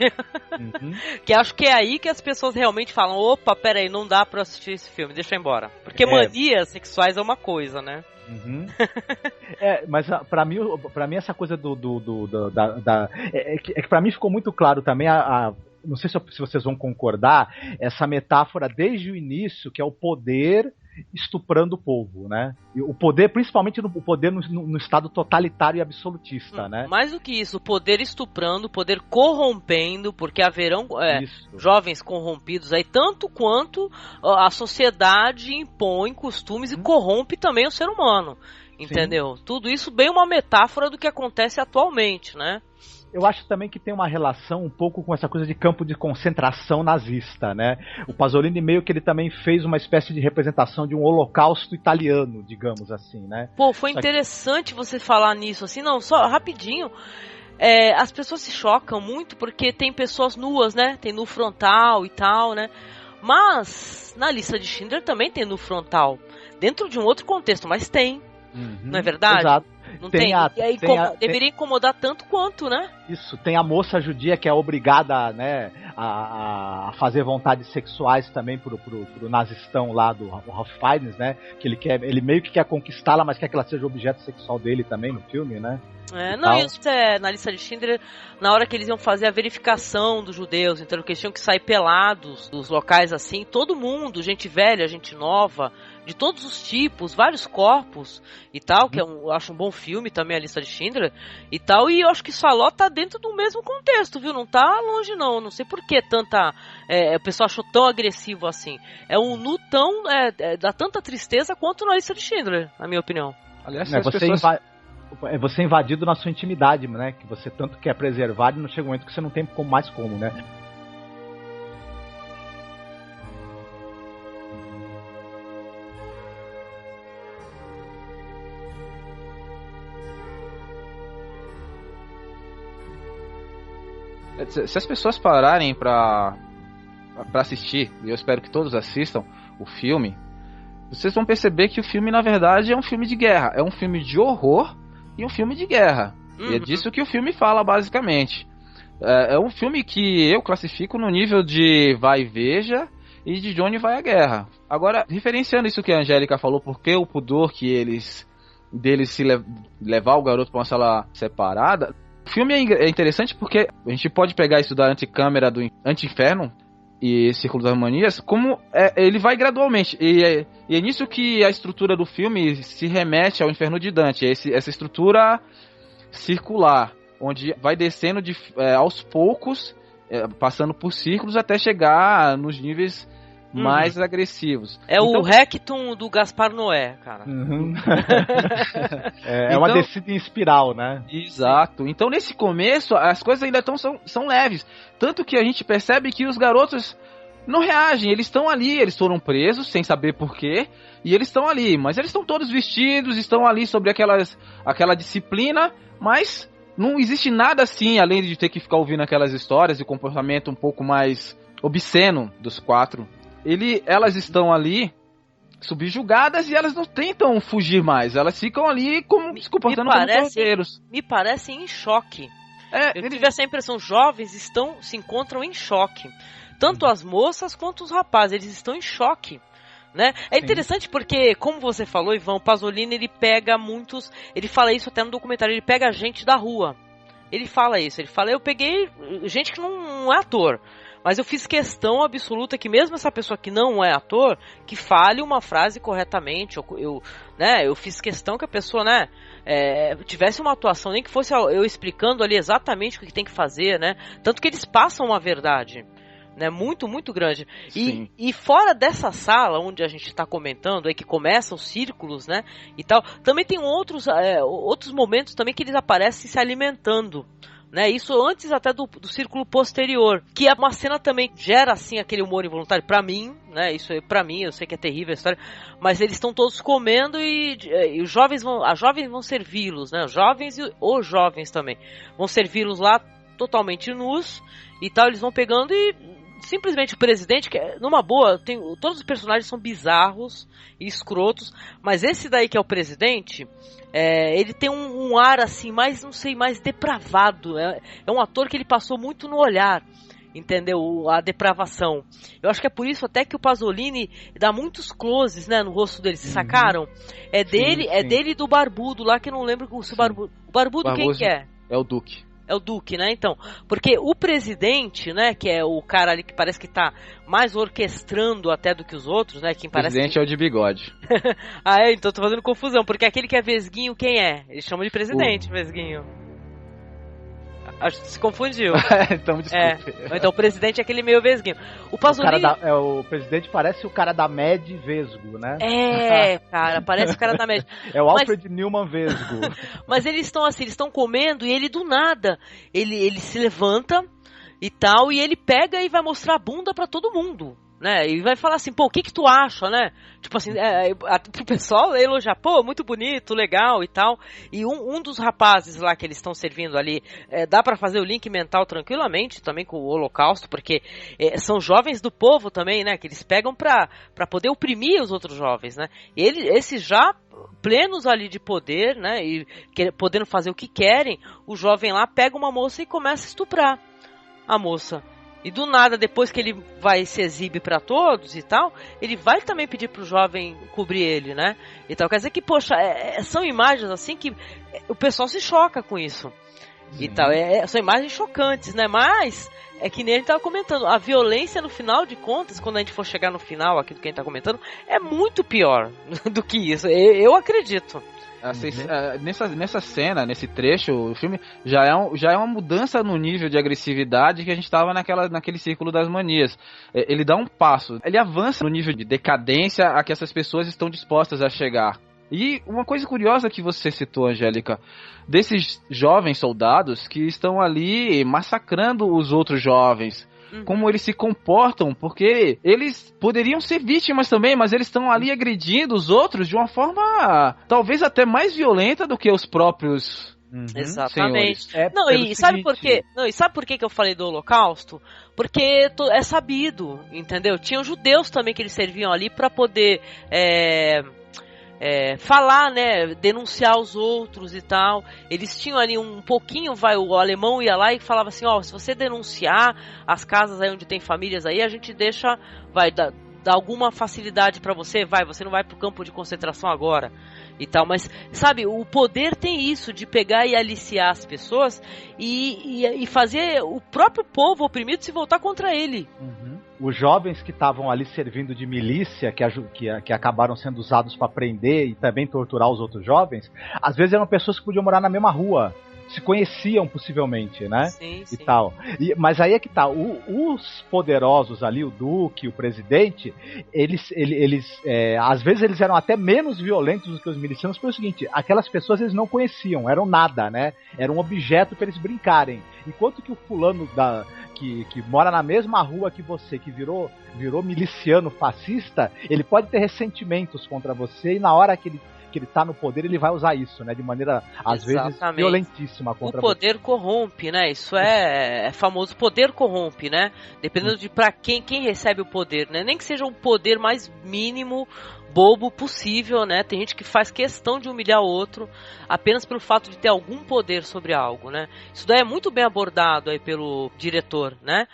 Que acho que é aí que as pessoas realmente falam, opa, peraí, não dá pra assistir esse filme, deixa eu ir embora. Porque manias sexuais é uma coisa, né? Mas pra mim essa coisa é que pra mim ficou muito claro também não sei se vocês vão concordar, essa metáfora desde o início, que é o poder estuprando o povo, né? E o poder, principalmente o poder no estado totalitário e absolutista, né? Mais do que isso, o poder estuprando, o poder corrompendo, porque haverão jovens corrompidos aí, tanto quanto a sociedade impõe costumes e corrompe também o ser humano. Entendeu? Sim. Tudo isso bem uma metáfora do que acontece atualmente, né? Eu acho também que tem uma relação um pouco com essa coisa de campo de concentração nazista, né? O Pasolini meio que ele também fez uma espécie de representação de um holocausto italiano, digamos assim, né? Pô, foi interessante você falar nisso, assim, não, só rapidinho. As pessoas se chocam muito porque tem pessoas nuas, né? Tem nu frontal e tal, né? Mas na lista de Schindler também tem nu frontal. Dentro de um outro contexto, mas tem. Não é verdade? Exato. Não tem. E aí deveria incomodar tanto quanto, né? Isso, tem a moça judia que é obrigada, né, a fazer vontades sexuais também pro nazistão lá do Ralph Fiennes, né? Que ele meio que quer conquistá-la, mas quer que ela seja objeto sexual dele também no filme, né? Isso na lista de Schindler, na hora que eles iam fazer a verificação dos judeus, então que eles tinham que sair pelados dos locais assim, todo mundo, gente velha, gente nova, de todos os tipos, vários corpos e tal, que eu acho um bom filme também, a lista de Schindler e tal, e eu acho que Saló tá dentro do mesmo contexto, viu? Não tá longe não sei por que o pessoal achou tão agressivo assim. É um nu tão, dá tanta tristeza quanto na lista de Schindler, na minha opinião. Aliás, você é invadido na sua intimidade, né? Que você tanto quer preservar e não chega um momento que você não tem mais como, né? Se as pessoas pararem pra assistir, e eu espero que todos assistam o filme, vocês vão perceber que o filme, na verdade, é um filme de guerra. É um filme de horror e um filme de guerra. E é disso que o filme fala, basicamente. É um filme que eu classifico no nível de vai e veja e de Johnny vai à guerra. Agora, referenciando isso que a Angélica falou, porque o pudor deles se levar o garoto para uma sala separada, o filme é interessante porque a gente pode pegar isso da anticâmera do Anti-Inferno e Círculo das Harmonias, como ele vai gradualmente, e é nisso que a estrutura do filme se remete ao Inferno de Dante, essa estrutura circular, onde vai descendo aos poucos, passando por círculos até chegar nos níveis mais agressivos. O Rectum do Gaspar Noé, cara. É uma descida em espiral, né? Exato. Então, nesse começo, as coisas ainda são leves. Tanto que a gente percebe que os garotos não reagem. Eles estão ali, eles foram presos, sem saber porquê, e eles estão ali. Mas eles estão todos vestidos, estão ali sobre aquela disciplina, mas não existe nada assim, além de ter que ficar ouvindo aquelas histórias e comportamento um pouco mais obsceno dos quatro. Elas estão ali subjugadas e elas não tentam fugir mais. Elas ficam ali se comportando como cordeiros. Me parecem em choque. Eu tive essa impressão. Jovens se encontram em choque. Tanto as moças quanto os rapazes. Eles estão em choque. Né? É interessante porque, como você falou, Ivan, o Pasolini, ele pega muitos... Ele fala isso até no documentário. Ele pega gente da rua. Ele fala isso. Ele fala, eu peguei gente que não é ator. Mas eu fiz questão absoluta que mesmo essa pessoa que não é ator, que fale uma frase corretamente. Eu fiz questão que a pessoa, né, tivesse uma atuação, nem que fosse eu explicando ali exatamente o que tem que fazer, né? Tanto que eles passam uma verdade, né, muito, muito grande. E fora dessa sala onde a gente está comentando, aí que começam os círculos, né, e tal, também tem outros momentos também que eles aparecem se alimentando. Né, isso antes até do círculo posterior, que é uma cena também gera assim aquele humor involuntário pra mim, né? Isso pra mim, eu sei que é terrível a história, mas eles estão todos comendo e os jovens vão servi-los, né? Os jovens também vão servi-los lá totalmente nus e tal, eles vão pegando e simplesmente o presidente, que numa boa, todos os personagens são bizarros e escrotos, mas esse daí que é o presidente, ele tem um ar assim, mais depravado. É um ator que ele passou muito no olhar, entendeu? A depravação. Eu acho que é por isso até que o Pasolini dá muitos closes, né, no rosto dele. Vocês sacaram? Dele e do Barbudo lá, que eu não lembro se o Barbudo. O Barbudo quem que é? É o Duque. É o Duque, né? Então, porque o presidente, né, que é o cara ali que parece que tá mais orquestrando até do que os outros, né? Quem parece presidente é o de bigode. Então tô fazendo confusão, porque aquele que é vesguinho, quem é? Eles chamam de presidente, vesguinho. Acho que se confundiu. Então, desculpe. Então o presidente é aquele meio vesguinho. O Pasolini... O presidente parece o cara da Med Vesgo, né? Cara, parece o cara da Med. É o Alfred Newman Vesgo. Mas eles estão assim, eles estão comendo e ele do nada, ele se levanta e tal, e ele pega e vai mostrar a bunda pra todo mundo. Né? E vai falar assim, pô, o que tu acha, né? Tipo assim, pro pessoal elogiar, pô, muito bonito, legal e tal. E um dos rapazes lá que eles estão servindo ali, dá pra fazer o link mental tranquilamente, também com o Holocausto, porque são jovens do povo também, né? Que eles pegam pra poder oprimir os outros jovens, né? E esses já plenos ali de poder, né? E podendo fazer o que querem, o jovem lá pega uma moça e começa a estuprar a moça. E do nada, depois que ele vai se exibe pra todos e tal, ele vai também pedir pro jovem cobrir ele, né? E tal. Quer dizer que, poxa, são imagens assim que o pessoal se choca com isso. E tal. São imagens chocantes, né? Mas é que nem a gente tava comentando, a violência no final de contas, quando a gente for chegar no final aqui do que a gente tá comentando, é muito pior do que isso. Eu acredito. Nessa cena, nesse trecho, o filme já é uma mudança no nível de agressividade que a gente estava naquele círculo das manias. Ele dá um passo, ele avança no nível de decadência a que essas pessoas estão dispostas a chegar. E uma coisa curiosa que você citou, Angélica, desses jovens soldados que estão ali massacrando os outros jovens. Como eles se comportam, porque eles poderiam ser vítimas também, mas eles estão ali agredindo os outros de uma forma talvez até mais violenta do que os próprios Exatamente. Sabe por quê? E sabe por que eu falei do Holocausto? Porque é sabido, entendeu? Tinham judeus também que eles serviam ali para poder falar, né, denunciar os outros e tal. Eles tinham ali um pouquinho, o alemão ia lá e falava assim, se você denunciar as casas aí onde tem famílias aí, a gente vai dar alguma facilidade pra você, você não vai pro campo de concentração agora e tal. Mas, sabe, o poder tem isso de pegar e aliciar as pessoas e fazer o próprio povo oprimido se voltar contra ele. Os jovens que estavam ali servindo de milícia, que acabaram sendo usados para prender e também torturar os outros jovens, às vezes eram pessoas que podiam morar na mesma rua, se conheciam possivelmente, né? Sim. E tal. Mas aí é que tá, os poderosos ali, o Duque, o presidente, eles às vezes eles eram até menos violentos do que os milicianos, pelo seguinte, aquelas pessoas eles não conheciam, eram nada, né? Era um objeto para eles brincarem. Enquanto que o fulano que mora na mesma rua que você, que virou miliciano fascista, ele pode ter ressentimentos contra você e na hora que ele tá no poder, ele vai usar isso, né? De maneira, às vezes, violentíssima contra você. O poder corrompe, né? Isso é famoso, poder corrompe, né? Dependendo de pra quem recebe o poder, né? Nem que seja o poder mais mínimo, bobo possível, né? Tem gente que faz questão de humilhar o outro apenas pelo fato de ter algum poder sobre algo, né? Isso daí é muito bem abordado aí pelo diretor, né?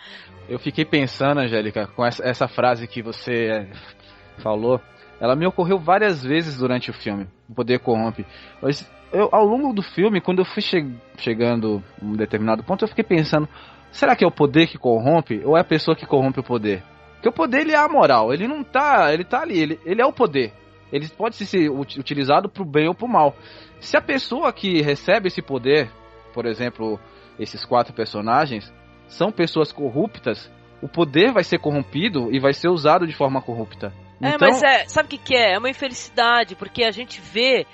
Eu fiquei pensando, Angélica, com essa frase que você falou. Ela me ocorreu várias vezes durante o filme. O poder corrompe. Mas ao longo do filme, quando eu fui chegando a um determinado ponto, eu fiquei pensando, será que é o poder que corrompe ou é a pessoa que corrompe o poder? Porque o poder, ele é amoral. Ele não tá... Ele tá ali. Ele é o poder. Ele pode ser utilizado pro bem ou pro mal. Se a pessoa que recebe esse poder, por exemplo, esses 4 personagens, são pessoas corruptas, o poder vai ser corrompido e vai ser usado de forma corrupta. Então... mas sabe o que é? É uma infelicidade, porque a gente vê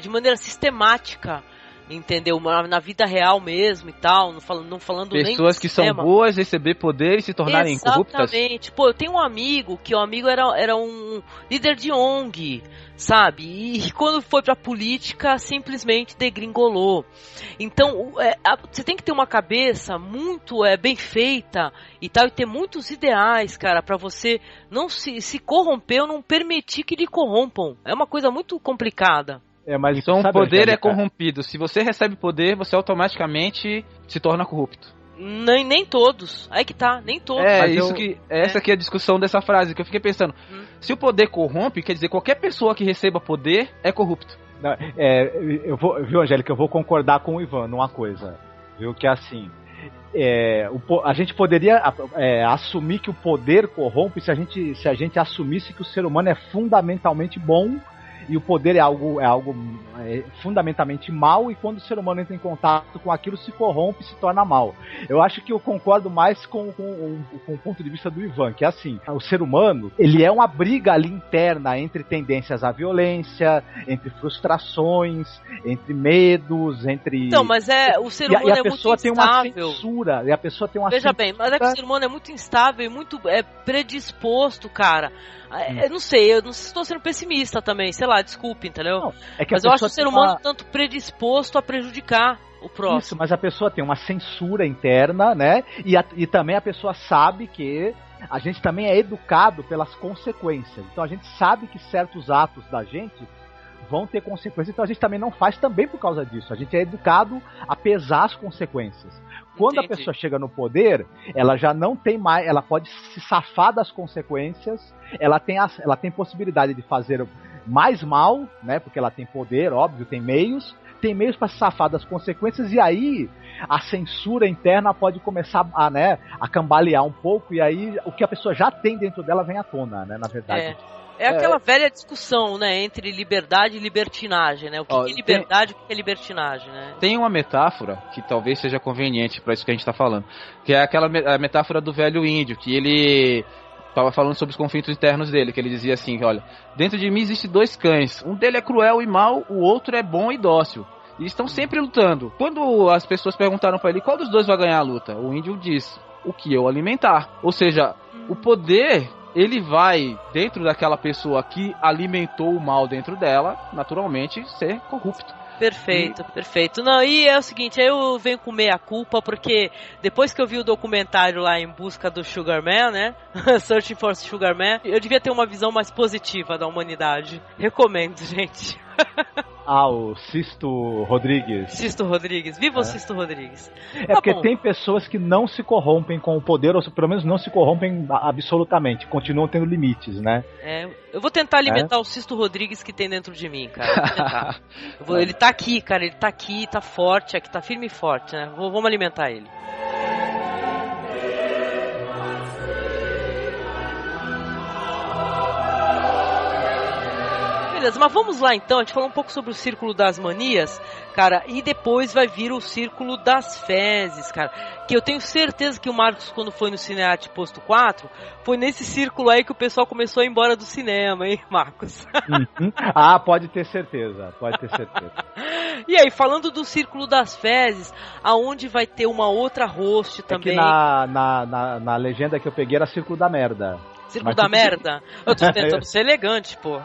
de maneira sistemática, entendeu? Na vida real mesmo e tal, não falando nem pessoas que são boas receber poder e se tornarem corruptas. Exatamente. Pô, eu tenho um amigo, que o amigo era um líder de ONG, sabe? E quando foi pra política, simplesmente degringolou. Então, você tem que ter uma cabeça muito bem feita e tal, e ter muitos ideais, cara, pra você não se corromper ou não permitir que lhe corrompam. É uma coisa muito complicada. Mas então o poder é corrompido. Se você recebe poder, você automaticamente se torna corrupto. Nem todos. Aí que tá, nem todos. Essa aqui é a discussão dessa frase, que eu fiquei pensando. Se o poder corrompe, quer dizer, qualquer pessoa que receba poder é corrupto. Viu, Angélica, eu vou concordar com o Ivan numa coisa. Viu, que é assim... a gente poderia assumir que o poder corrompe se a gente assumisse que o ser humano é fundamentalmente bom e o poder é algo fundamentalmente mal, e quando o ser humano entra em contato com aquilo, se corrompe e se torna mal. Eu acho que eu concordo mais com o ponto de vista do Ivan, que é assim, o ser humano, ele é uma briga ali interna entre tendências à violência, entre frustrações, entre medos, entre... Então, mas o ser humano é muito instável. Tem uma censura, e a pessoa tem uma Veja censura... bem, mas é que o ser humano é muito instável e muito predisposto, cara. Eu não sei, eu não estou sendo pessimista também, sei lá, desculpe, entendeu? Não, mas eu acho o ser humano tanto predisposto a prejudicar o próximo. Isso, mas a pessoa tem uma censura interna, né? E também a pessoa sabe que a gente também é educado pelas consequências. Então a gente sabe que certos atos da gente vão ter consequências, então a gente também não faz também por causa disso. A gente é educado a pesar as consequências. Quando a pessoa chega no poder, ela já não tem mais, ela pode se safar das consequências, ela tem possibilidade de fazer mais mal, né? Porque ela tem poder, óbvio, tem meios para se safar das consequências, e aí a censura interna pode começar a cambalear um pouco, e aí o que a pessoa já tem dentro dela vem à tona, né? Na verdade. É aquela velha discussão, né, entre liberdade e libertinagem, né? O que é liberdade e o que é libertinagem, né? Tem uma metáfora que talvez seja conveniente para isso que a gente está falando, que é aquela metáfora do velho índio, que ele estava falando sobre os conflitos internos dele, que ele dizia assim, olha, dentro de mim existem dois cães, um dele é cruel e mau, o outro é bom e dócil. E estão sempre lutando. Quando as pessoas perguntaram para ele qual dos dois vai ganhar a luta, o índio disse, o que eu alimentar. Ou seja, o poder... ele vai, dentro daquela pessoa que alimentou o mal dentro dela, naturalmente, ser corrupto. Perfeito, perfeito. Não, e é o seguinte, aí eu venho com meia culpa, porque depois que eu vi o documentário lá Em Busca do Sugar Man, né? Searching for Sugar Man, eu devia ter uma visão mais positiva da humanidade. Recomendo, gente. O Sisto Rodrigues. Sisto Rodrigues. Viva o Sisto Rodrigues. Porque tem pessoas que não se corrompem com o poder, ou pelo menos não se corrompem absolutamente, continuam tendo limites, né? Eu vou tentar alimentar o Sisto Rodrigues que tem dentro de mim, cara. Ele tá aqui, cara, ele tá aqui, tá forte, aqui tá firme e forte, né? Vamos alimentar ele. Mas vamos lá então, a gente falou um pouco sobre o Círculo das Manias, cara, e depois vai vir o Círculo das Fezes, cara, que eu tenho certeza que o Marcos, quando foi no Cinearte Posto 4, foi nesse círculo aí que o pessoal começou a ir embora do cinema, hein, Marcos? Pode ter certeza. E aí, falando do Círculo das Fezes, aonde vai ter uma outra host também? Na legenda que eu peguei era Círculo da Merda. Círculo da Merda? Eu tô tentando ser elegante, pô.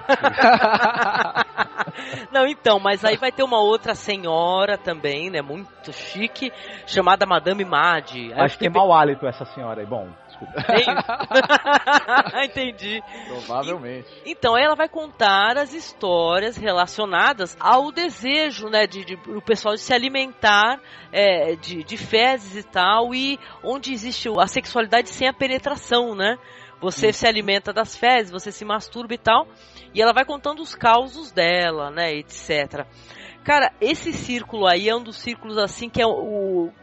Não, então, mas aí vai ter uma outra senhora também, né, muito chique, chamada Madame Madi. Acho que tem mau hálito essa senhora aí, bom, desculpa. Entendi. Provavelmente. Então, ela vai contar as histórias relacionadas ao desejo, né, o pessoal de se alimentar de fezes e tal, e onde existe a sexualidade sem a penetração, né? Você se alimenta das fezes, você se masturba e tal. E ela vai contando os causos dela, né, etc. Cara, esse círculo aí é um dos círculos, assim, que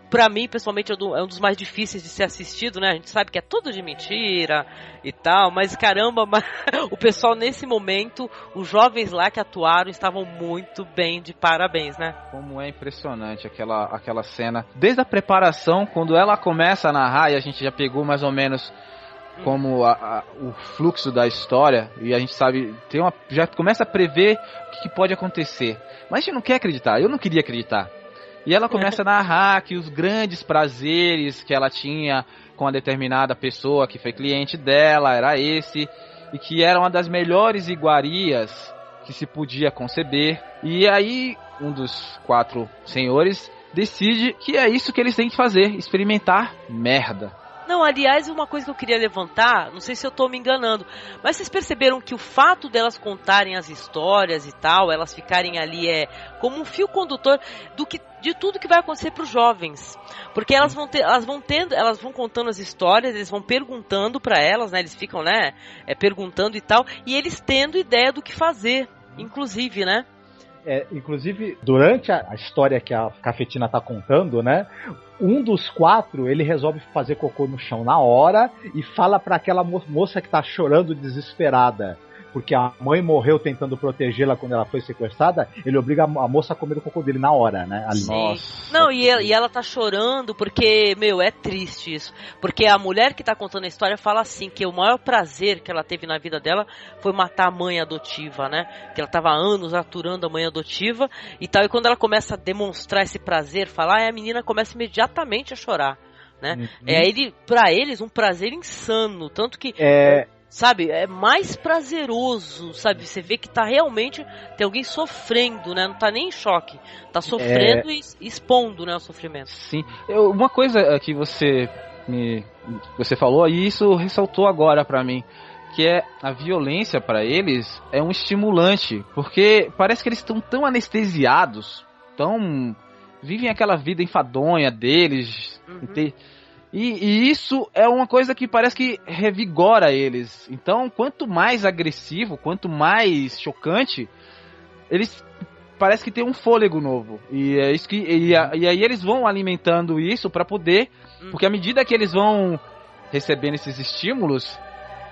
pra mim, pessoalmente, é um dos mais difíceis de ser assistido, né? A gente sabe que é tudo de mentira e tal, mas caramba, o pessoal nesse momento, os jovens lá que atuaram estavam muito bem, de parabéns, né? Como é impressionante aquela cena. Desde a preparação, quando ela começa a narrar, e a gente já pegou mais ou menos como o fluxo da história, e a gente sabe, já começa a prever o que pode acontecer, mas a gente não quer acreditar, eu não queria acreditar, e ela começa a narrar que os grandes prazeres que ela tinha com a determinada pessoa que foi cliente dela, era esse, e que era uma das melhores iguarias que se podia conceber, e aí um dos 4 senhores decide que é isso que eles têm que fazer, experimentar merda. Não, aliás, uma coisa que eu queria levantar, não sei se eu tô me enganando, mas vocês perceberam que o fato delas contarem as histórias e tal, elas ficarem ali como um fio condutor de tudo que vai acontecer para os jovens, porque elas vão contando as histórias, eles vão perguntando para elas, né? Eles ficam, né, perguntando e tal, e eles tendo ideia do que fazer, inclusive, né? Inclusive, durante a história que a Cafetina tá contando, né? Um dos 4, ele resolve fazer cocô no chão na hora e fala para aquela moça que tá chorando desesperada, porque a mãe morreu tentando protegê-la quando ela foi sequestrada, ele obriga a moça a comer o cocô dele na hora, né? Ali. Nossa. Não, e ela tá chorando porque, é triste isso. Porque a mulher que tá contando a história fala assim, que o maior prazer que ela teve na vida dela foi matar a mãe adotiva, né? Que ela tava há anos aturando a mãe adotiva e tal. E quando ela começa a demonstrar esse prazer, falar, a menina começa imediatamente a chorar, né? Pra eles, um prazer insano. Tanto que... sabe, é mais prazeroso, sabe, você vê que tá realmente, tem alguém sofrendo, né, não tá nem em choque, tá sofrendo e expondo, né, o sofrimento. Sim, uma coisa que você falou, e isso ressaltou agora pra mim, que é a violência pra eles é um estimulante, porque parece que eles estão tão anestesiados, vivem aquela vida enfadonha deles, E isso é uma coisa que parece que revigora eles. Então, quanto mais agressivo, quanto mais chocante, eles parece que tem um fôlego novo. E é isso e aí eles vão alimentando isso para poder, porque à medida que eles vão recebendo esses estímulos,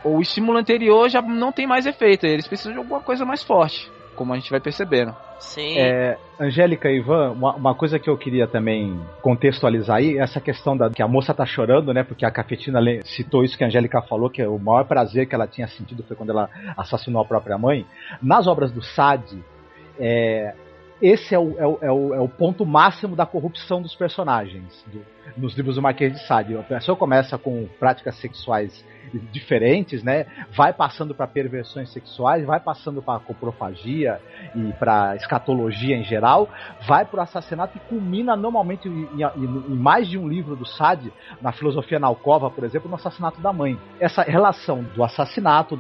o estímulo anterior já não tem mais efeito. Eles precisam de alguma coisa mais forte, como a gente vai percebendo. Sim. Angélica e Ivan, uma coisa que eu queria também contextualizar aí, essa questão que a moça tá chorando, né, porque a Cafetina citou isso que a Angélica falou, que o maior prazer que ela tinha sentido foi quando ela assassinou a própria mãe. Nas obras do Sade, esse é o ponto máximo da corrupção dos personagens nos livros do Marquês de Sade. A pessoa começa com práticas sexuais diferentes, né? Vai passando para perversões sexuais, vai passando para coprofagia e para escatologia em geral, vai para o assassinato e culmina normalmente em mais de um livro do Sade, na Filosofia na Alcova, por exemplo, no assassinato da mãe. Essa relação do assassinato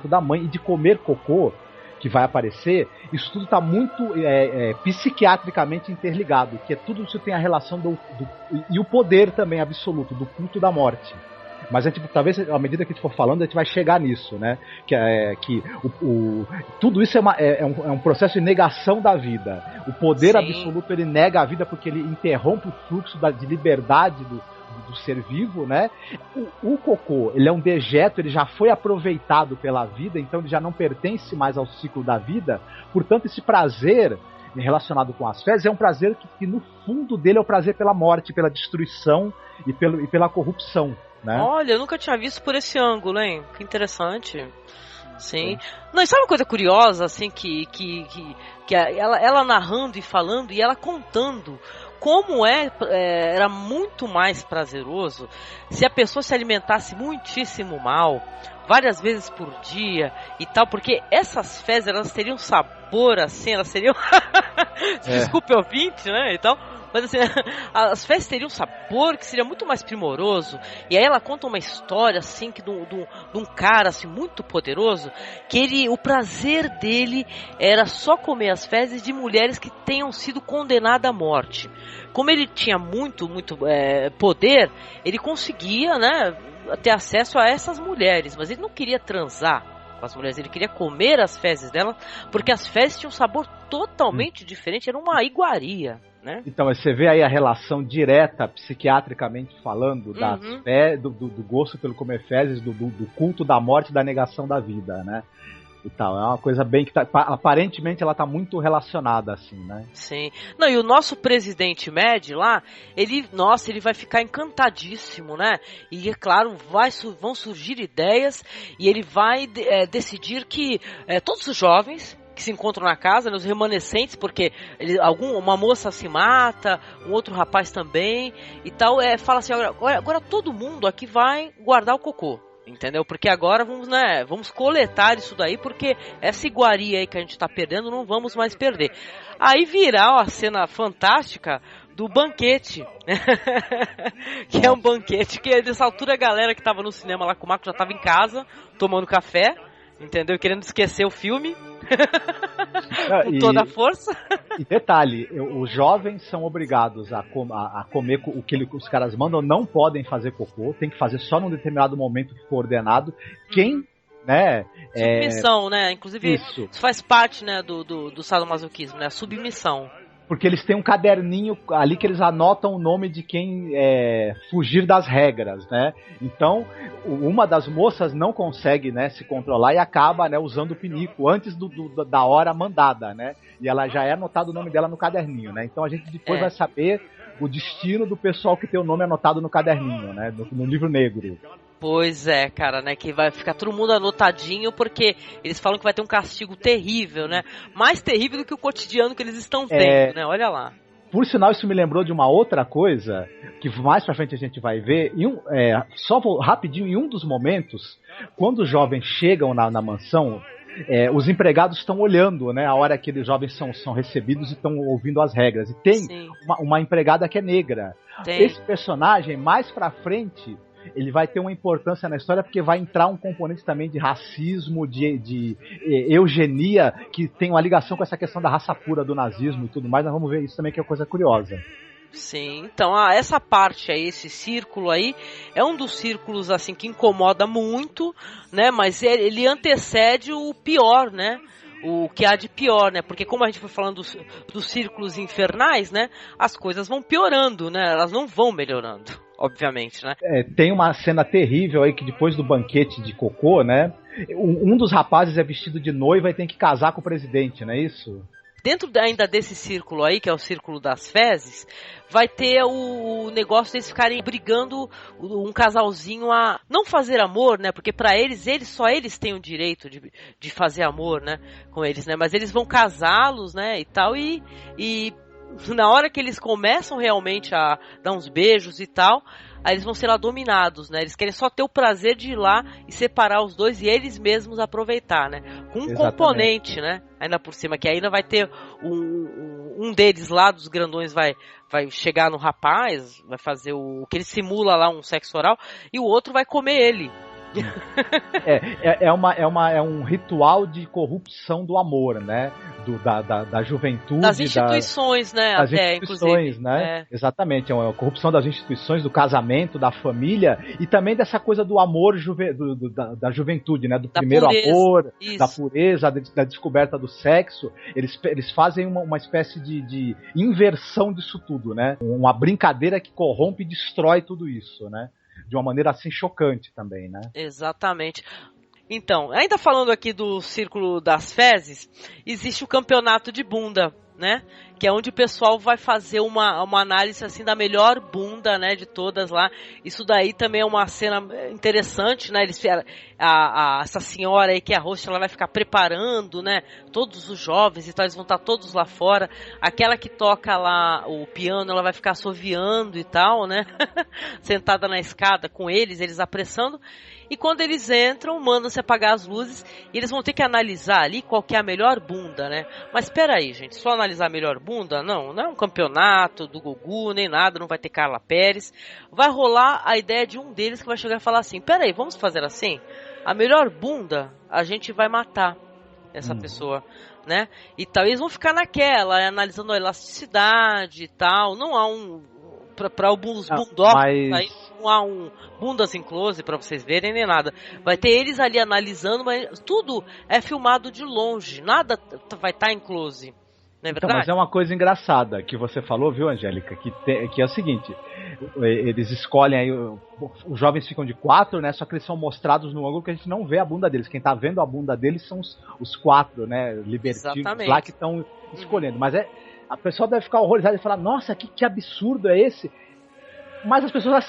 da mãe e de comer cocô que vai aparecer, isso tudo está muito psiquiatricamente interligado, que tudo isso tem a relação e o poder também absoluto do culto da morte. Mas talvez à medida que a gente for falando, a gente vai chegar nisso, né? Tudo isso é um processo de negação da vida. O poder absoluto, ele nega a vida porque ele interrompe o fluxo de liberdade do ser vivo, né? O cocô, ele é um dejeto, ele já foi aproveitado pela vida, então ele já não pertence mais ao ciclo da vida. Portanto, esse prazer relacionado com as fezes é um prazer que no fundo dele é o prazer pela morte, pela destruição e pela corrupção, né? Olha, eu nunca tinha visto por esse ângulo, hein? Que interessante. Sim. Não, e sabe uma coisa curiosa, assim, que ela narrando e falando, e ela contando como era muito mais prazeroso se a pessoa se alimentasse muitíssimo mal, várias vezes por dia e tal, porque essas fezes, elas teriam sabor, assim, elas seriam... Desculpe, ouvinte, né, e tal... Mas assim, as fezes teriam um sabor que seria muito mais primoroso. E aí ela conta uma história assim que de um cara assim muito poderoso, que o prazer dele era só comer as fezes de mulheres que tenham sido condenadas à morte. Como ele tinha muito poder, ele conseguia, né, ter acesso a essas mulheres, mas ele não queria transar com as mulheres, ele queria comer as fezes delas, porque as fezes tinham um sabor totalmente diferente, era uma iguaria. Né? Então, você vê aí a relação direta, psiquiatricamente falando, do gosto pelo comer fezes, do culto da morte e da negação da vida, né? E tal. É uma coisa bem que aparentemente ela tá muito relacionada, assim, né? Sim. Não, e o nosso presidente Mad lá, ele vai ficar encantadíssimo, né? E é claro, vão surgir ideias e ele vai decidir que todos os jovens que se encontram na casa, né, os remanescentes, porque uma moça se mata, um outro rapaz também, e tal, fala assim, agora todo mundo aqui vai guardar o cocô, entendeu? Porque agora vamos coletar isso daí, porque essa iguaria aí que a gente tá perdendo, não vamos mais perder. Aí virá a cena fantástica do banquete, que é um banquete que nessa altura a galera que tava no cinema lá com o Marco já tava em casa, tomando café, entendeu? Querendo esquecer o filme. Com toda a força. E detalhe, os jovens são obrigados a comer o que os caras mandam, não podem fazer cocô, tem que fazer só num determinado momento que for ordenado. Quem, né? Submissão, né? Inclusive, isso faz parte, né, do sadomasoquismo, né? A submissão. Porque eles têm um caderninho ali que eles anotam o nome de quem fugir das regras, né? Então, uma das moças não consegue, né, se controlar e acaba, né, usando o pinico antes da hora mandada, né? E ela já é anotado o nome dela no caderninho, né? Então a gente depois vai saber o destino do pessoal que tem o nome anotado no caderninho, né? No livro negro. Pois é, cara, né, que vai ficar todo mundo anotadinho, porque eles falam que vai ter um castigo terrível, né, mais terrível do que o cotidiano que eles estão tendo, né, olha lá. Por sinal, isso me lembrou de uma outra coisa, que mais pra frente a gente vai ver, só rapidinho, em um dos momentos, quando os jovens chegam na mansão, os empregados estão olhando, né, a hora que os jovens são recebidos e estão ouvindo as regras, e tem uma empregada que é negra. Esse personagem, mais pra frente, ele vai ter uma importância na história porque vai entrar um componente também de racismo, de eugenia, que tem uma ligação com essa questão da raça pura do nazismo e tudo mais. Nós vamos ver isso também, que é uma coisa curiosa. Sim, então essa parte aí, esse círculo aí, é um dos círculos assim que incomoda muito, né? Mas ele antecede o pior, né? O que há de pior, né? Porque como a gente foi falando dos círculos infernais, né? As coisas vão piorando, né? Elas não vão melhorando, obviamente, né? Tem uma cena terrível aí que depois do banquete de cocô, né? Um dos rapazes é vestido de noiva e tem que casar com o presidente, não é isso? Dentro ainda desse círculo aí, que é o círculo das fezes, vai ter o negócio deles ficarem brigando, um casalzinho a não fazer amor, né? Porque pra eles só eles têm o direito de fazer amor, né? Com eles, né? Mas eles vão casá-los, né? E tal, e na hora que eles começam realmente a dar uns beijos e tal, aí eles vão ser lá dominados, né? Eles querem só ter o prazer de ir lá e separar os dois e eles mesmos aproveitar, né? Com um componente, né? Ainda por cima, que ainda vai ter um deles lá, dos grandões, vai chegar no rapaz, vai fazer o que ele simula lá, um sexo oral, e o outro vai comer ele. É um ritual de corrupção do amor, né? Da juventude. Das instituições, né? Das até, instituições, né? Exatamente, é uma corrupção das instituições, do casamento, da família e também dessa coisa do amor da juventude, né? Do primeiro amor, da pureza, da descoberta do sexo. Eles fazem uma espécie de inversão disso tudo, né? Uma brincadeira que corrompe e destrói tudo isso, né? De uma maneira assim chocante também, né? Exatamente. Então, ainda falando aqui do Círculo das Fezes, existe o campeonato de bunda, né? Que é onde o pessoal vai fazer uma análise assim da melhor bunda, né, de todas lá. Isso daí também é uma cena interessante, né? Essa senhora aí que é a host, ela vai ficar preparando, né, todos os jovens e tal, eles vão estar todos lá fora. Aquela que toca lá o piano, ela vai ficar assoviando e tal, né? Sentada na escada com eles apressando. E quando eles entram, mandam-se apagar as luzes e eles vão ter que analisar ali qual que é a melhor bunda, né? Mas espera aí, gente, só analisar a melhor bunda? Não é um campeonato do Gugu, nem nada, não vai ter Carla Pérez. Vai rolar a ideia de um deles que vai chegar e falar assim, pera aí, vamos fazer assim? A melhor bunda, a gente vai matar essa pessoa, né? E tal, eles vão ficar naquela, analisando a elasticidade e tal, não há para os bundocos, aí não há um bundas em close pra vocês verem nem nada. Vai ter eles ali analisando, mas tudo é filmado de longe, nada vai estar em close. Não é verdade? Então, mas é uma coisa engraçada que você falou, viu, Angélica? Que é o seguinte: eles escolhem aí, os jovens ficam de 4, né? Só que eles são mostrados no ângulo que a gente não vê a bunda deles. Quem tá vendo a bunda deles são os 4, né? Libertinos lá que estão escolhendo. Mas a pessoa deve ficar horrorizada e falar, nossa, que absurdo é esse? Mas as pessoas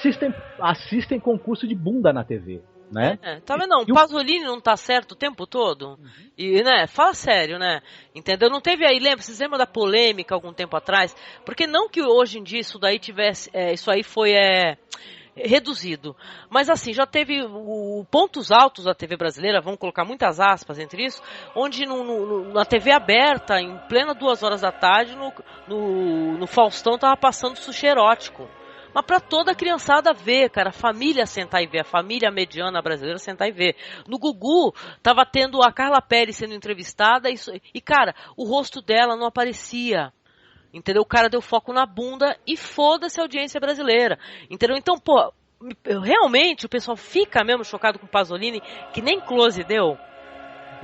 assistem concurso de bunda na TV, né? Tá vendo? O Pasolini não tá certo o tempo todo? E, né, fala sério, né? Entendeu? Não teve aí, vocês lembram da polêmica algum tempo atrás? Porque não que hoje em dia isso daí tivesse, isso aí foi reduzido. Mas assim, já teve pontos altos da TV brasileira, vamos colocar muitas aspas entre isso, onde na TV aberta, em plena 2 horas da tarde, no Faustão tava passando sushi erótico. Mas pra toda a criançada ver, cara, a família sentar e ver, a família mediana brasileira sentar e ver. No Gugu, tava tendo a Carla Pérez sendo entrevistada e cara, o rosto dela não aparecia. Entendeu? O cara deu foco na bunda e foda-se a audiência brasileira. Entendeu? Então, pô, realmente o pessoal fica mesmo chocado com o Pasolini, que nem close deu.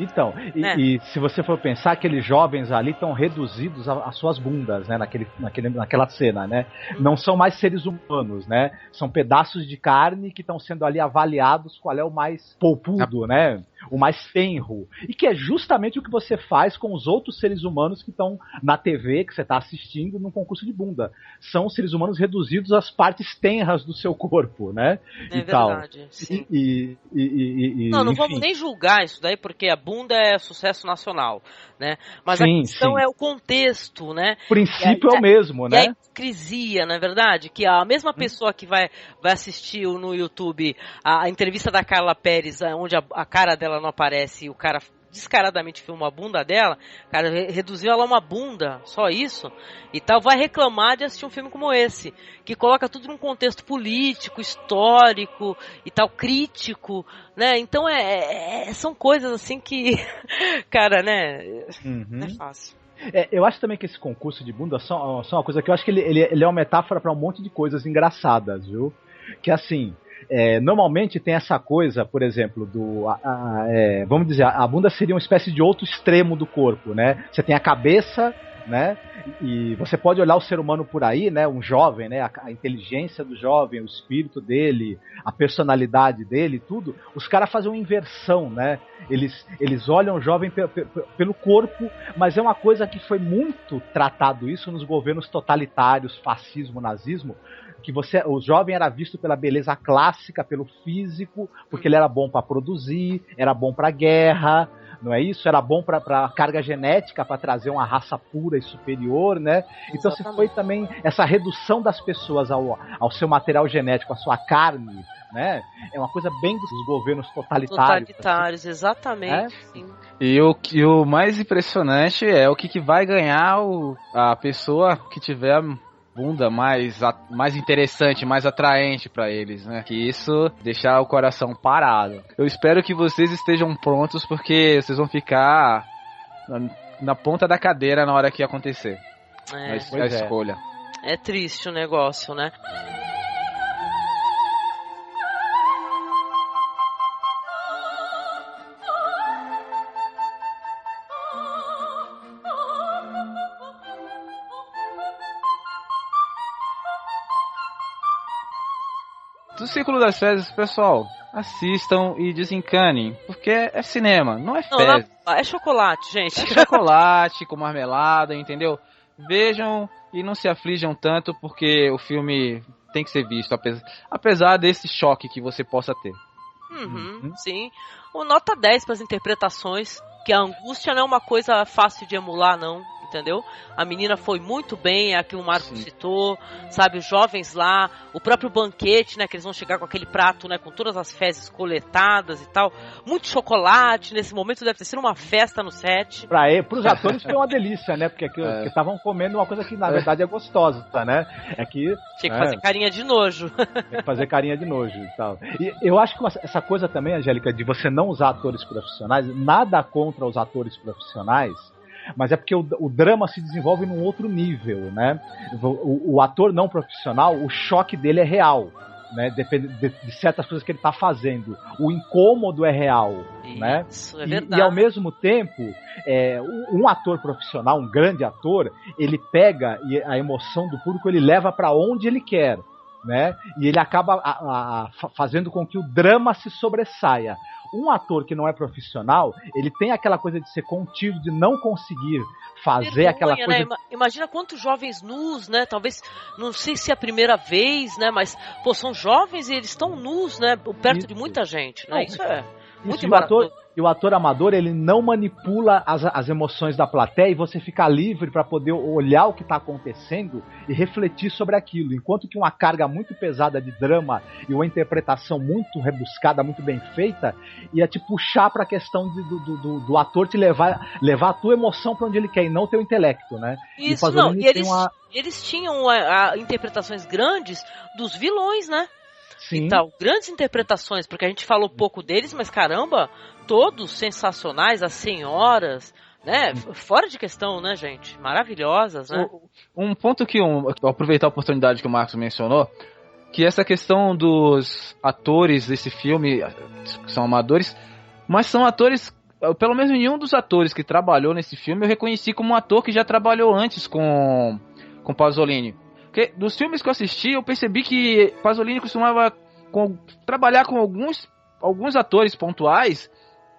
Então, e se você for pensar, aqueles jovens ali estão reduzidos às suas bundas, né, naquela cena, né? Não são mais seres humanos, né? São pedaços de carne que estão sendo ali avaliados qual é o mais polpudo, né? O mais tenro. E que é justamente o que você faz com os outros seres humanos que estão na TV, que você está assistindo num concurso de bunda. São seres humanos reduzidos às partes tenras do seu corpo, né? É verdade, sim. Não vamos nem julgar isso daí, porque a bunda é sucesso nacional, né? Mas sim, a questão é o contexto, né? O princípio é o mesmo, né? E a hipocrisia, não é verdade? Que a mesma pessoa que vai assistir no YouTube a entrevista da Carla Pérez, onde a cara dela não aparece e o cara descaradamente filma a bunda dela, cara, reduziu ela a uma bunda, só isso, e tal, vai reclamar de assistir um filme como esse, que coloca tudo num contexto político, histórico e tal, crítico, né? Então são coisas assim que, cara, né, não é fácil. Eu acho também que esse concurso de bunda são uma coisa que eu acho que ele é uma metáfora para um monte de coisas engraçadas, viu? Que assim, normalmente tem essa coisa, por exemplo, vamos dizer, a bunda seria uma espécie de outro extremo do corpo, né? Você tem a cabeça, né? E você pode olhar o ser humano por aí, né? Um jovem, né? A inteligência do jovem, o espírito dele, a personalidade dele, tudo. Os caras fazem uma inversão, né? Eles olham o jovem pelo corpo, mas é uma coisa que foi muito tratado isso nos governos totalitários, fascismo, nazismo, que o jovem era visto pela beleza clássica, pelo físico, porque ele era bom para produzir, era bom para guerra, não é isso? Era bom para carga genética, para trazer uma raça pura e superior, né? Então você foi também essa redução das pessoas ao seu material genético, à sua carne, né? É uma coisa bem dos governos totalitários. Assim, exatamente. Sim. E o mais impressionante é o que vai ganhar a pessoa que tiver bunda mais interessante, mais atraente pra eles, né? Que isso deixar o coração parado. Eu espero que vocês estejam prontos, porque vocês vão ficar na ponta da cadeira na hora que acontecer a escolha. É triste o negócio, né? Do Círculo das Fezes, pessoal, assistam e desencanem, porque é cinema, não é fezes. Não, é chocolate, gente. É chocolate com marmelada, entendeu? Vejam e não se aflijam tanto, porque o filme tem que ser visto, apesar desse choque que você possa ter. Sim. Nota 10 para as interpretações, que a angústia não é uma coisa fácil de emular, não. Entendeu? A menina foi muito bem, a que o Marco citou, sabe, os jovens lá, o próprio banquete, né, que eles vão chegar com aquele prato, né, com todas as fezes coletadas e tal, muito chocolate, nesse momento deve ter sido uma festa no set. Pros atores foi uma delícia, né, porque estavam comendo uma coisa que na verdade é gostosa, né, tinha que fazer carinha de nojo. Tem que fazer carinha de nojo e tal. E eu acho que essa coisa também, Angélica, de você não usar atores profissionais, nada contra os atores profissionais, mas é porque o drama se desenvolve num outro nível, né? O ator não profissional, o choque dele é real, né? Depende de certas coisas que ele está fazendo. O incômodo é real, né? Isso é verdade. E ao mesmo tempo, um ator profissional, um grande ator, ele pega a emoção do público, ele leva para onde ele quer, né? E ele acaba fazendo com que o drama se sobressaia. Um ator que não é profissional, ele tem aquela coisa de ser contido, de não conseguir fazer aquela coisa... Né? Imagina quantos jovens nus, né? Talvez, não sei se é a primeira vez, né? Mas, são jovens e eles estão nus, né? Perto de muita gente, né? Isso é muito embaraçoso. E o ator amador, ele não manipula as emoções da plateia, e você fica livre para poder olhar o que está acontecendo e refletir sobre aquilo. Enquanto que uma carga muito pesada de drama e uma interpretação muito rebuscada, muito bem feita, ia te puxar para a questão do ator te levar a tua emoção para onde ele quer e não o teu intelecto, né? Isso, eles tinham interpretações grandes dos vilões, né? Sim. E tal, grandes interpretações, porque a gente falou pouco deles, mas caramba, todos sensacionais, as senhoras, né, fora de questão, né, gente, maravilhosas, né. Um ponto que vou aproveitar a oportunidade que o Marcos mencionou, que essa questão dos atores desse filme, que são amadores, mas são atores pelo menos nenhum dos atores que trabalhou nesse filme eu reconheci como um ator que já trabalhou antes com Pasolini. Porque dos filmes que eu assisti, eu percebi que Pasolini costumava trabalhar com alguns atores pontuais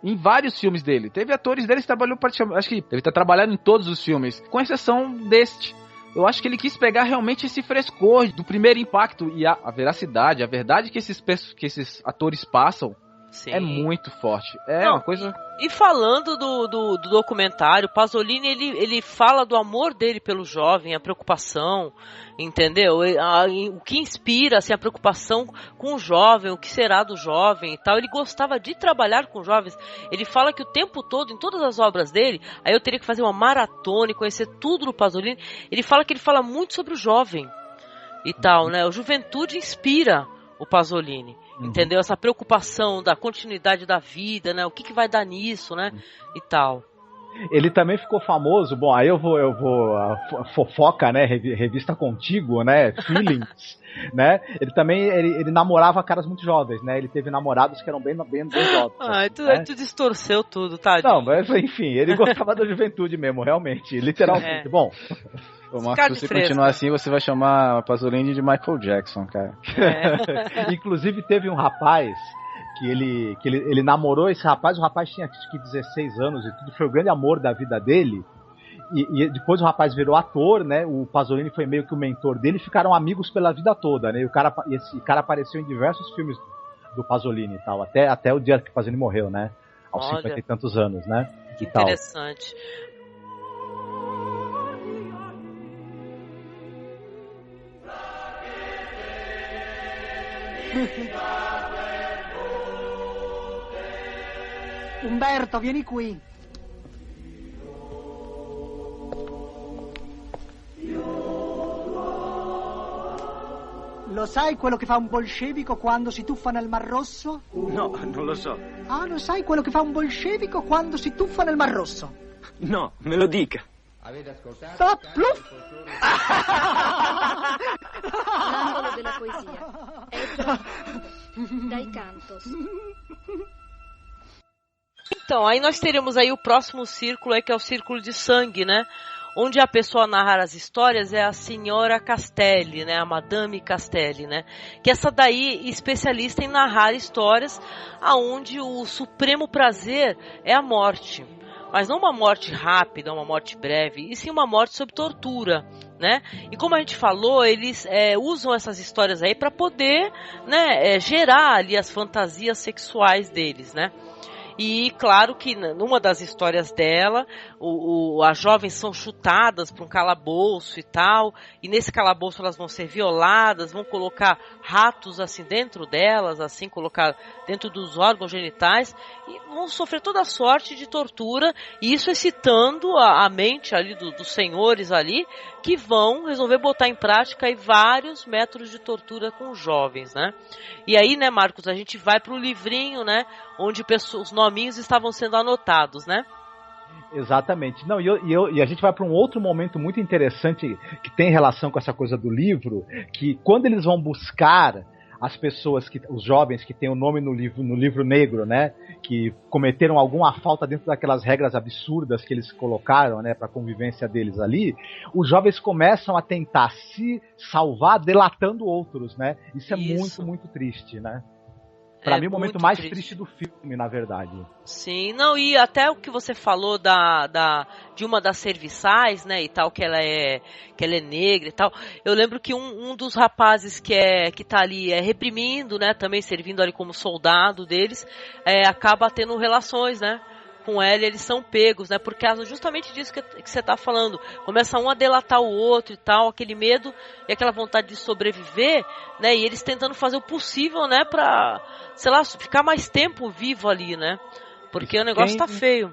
em vários filmes dele. Teve atores dele que trabalhou praticamente, acho que deve estar trabalhando em todos os filmes, com exceção deste. Eu acho que ele quis pegar realmente esse frescor do primeiro impacto e a veracidade, a verdade que esses atores passam. Sim. É muito forte. Uma coisa... E falando do documentário, Pasolini, ele fala do amor dele pelo jovem, a preocupação, entendeu? O que inspira, assim, a preocupação com o jovem, o que será do jovem e tal. Ele gostava de trabalhar com jovens. Ele fala que o tempo todo, em todas as obras dele, aí eu teria que fazer uma maratona e conhecer tudo do Pasolini. Ele fala muito sobre o jovem e tal, né? A juventude inspira o Pasolini. Entendeu? Essa preocupação da continuidade da vida, né? O que vai dar nisso, né? E tal. Ele também ficou famoso, bom, aí eu vou fofoca, né? Revista Contigo, né? Feelings, né? Ele também, ele namorava caras muito jovens, né? Ele teve namorados que eram bem jovens. Aí tu distorceu tudo, tadinho. Não, mas enfim, ele gostava da juventude mesmo, realmente, literalmente. Bom... Ô, Marcos, se você continuar assim, você vai chamar Pasolini de Michael Jackson, cara. Inclusive, teve um rapaz que ele namorou esse rapaz, o rapaz tinha acho que 16 anos e tudo, foi o grande amor da vida dele. E depois o rapaz virou ator, né? O Pasolini foi meio que o mentor dele, ficaram amigos pela vida toda, né? E esse cara apareceu em diversos filmes do Pasolini e tal, até o dia que o Pasolini morreu, né? Aos 50 e tantos anos, né? Que interessante. Umberto, vieni qui. Lo sai quello che fa un bolscevico quando si tuffa nel Mar Rosso? No, non lo so. Ah, lo sai quello che fa un bolscevico quando si tuffa nel Mar Rosso? No, me lo dica. Avete ascoltato? Fa pluff! L'angolo della poesia. Dai Cantos. Então, aí nós teremos aí o próximo círculo, aí, que é o círculo de sangue, né? Onde a pessoa a narrar as histórias é a senhora Castelli, né? A Madame Castelli, né? Que essa daí é especialista em narrar histórias aonde o supremo prazer é a morte. Mas não uma morte rápida, uma morte breve, e sim uma morte sob tortura, né? E como a gente falou, eles usam essas histórias aí para poder, né, gerar ali as fantasias sexuais deles, né? E claro que numa das histórias dela, as jovens são chutadas para um calabouço e tal, e nesse calabouço elas vão ser violadas, vão colocar ratos assim dentro delas, assim, colocar dentro dos órgãos genitais, e vão sofrer toda sorte de tortura, e isso excitando a mente ali dos senhores ali, que vão resolver botar em prática aí vários métodos de tortura com os jovens, né? E aí, né, Marcos, a gente vai para o livrinho, né, onde os nominhos estavam sendo anotados, né? Exatamente. Não, e a gente vai para um outro momento muito interessante que tem relação com essa coisa do livro, que quando eles vão buscar as pessoas, os jovens que têm o nome no livro negro, né, que cometeram alguma falta dentro daquelas regras absurdas que eles colocaram, né, para a convivência deles ali, os jovens começam a tentar se salvar delatando outros, né? Isso é muito, muito triste, né? Pra mim, o momento mais triste do filme, na verdade. Sim, não, e até o que você falou de uma das serviçais, né, e tal, que ela é negra e tal. Eu lembro que um dos rapazes que tá ali reprimindo, né, também servindo ali como soldado deles, acaba tendo relações, né, com ela, e eles são pegos, né, por causa justamente disso que você tá falando. Começa um a delatar o outro e tal, aquele medo e aquela vontade de sobreviver, né, e eles tentando fazer o possível, né, pra, sei lá, ficar mais tempo vivo ali, né, porque o negócio tá feio.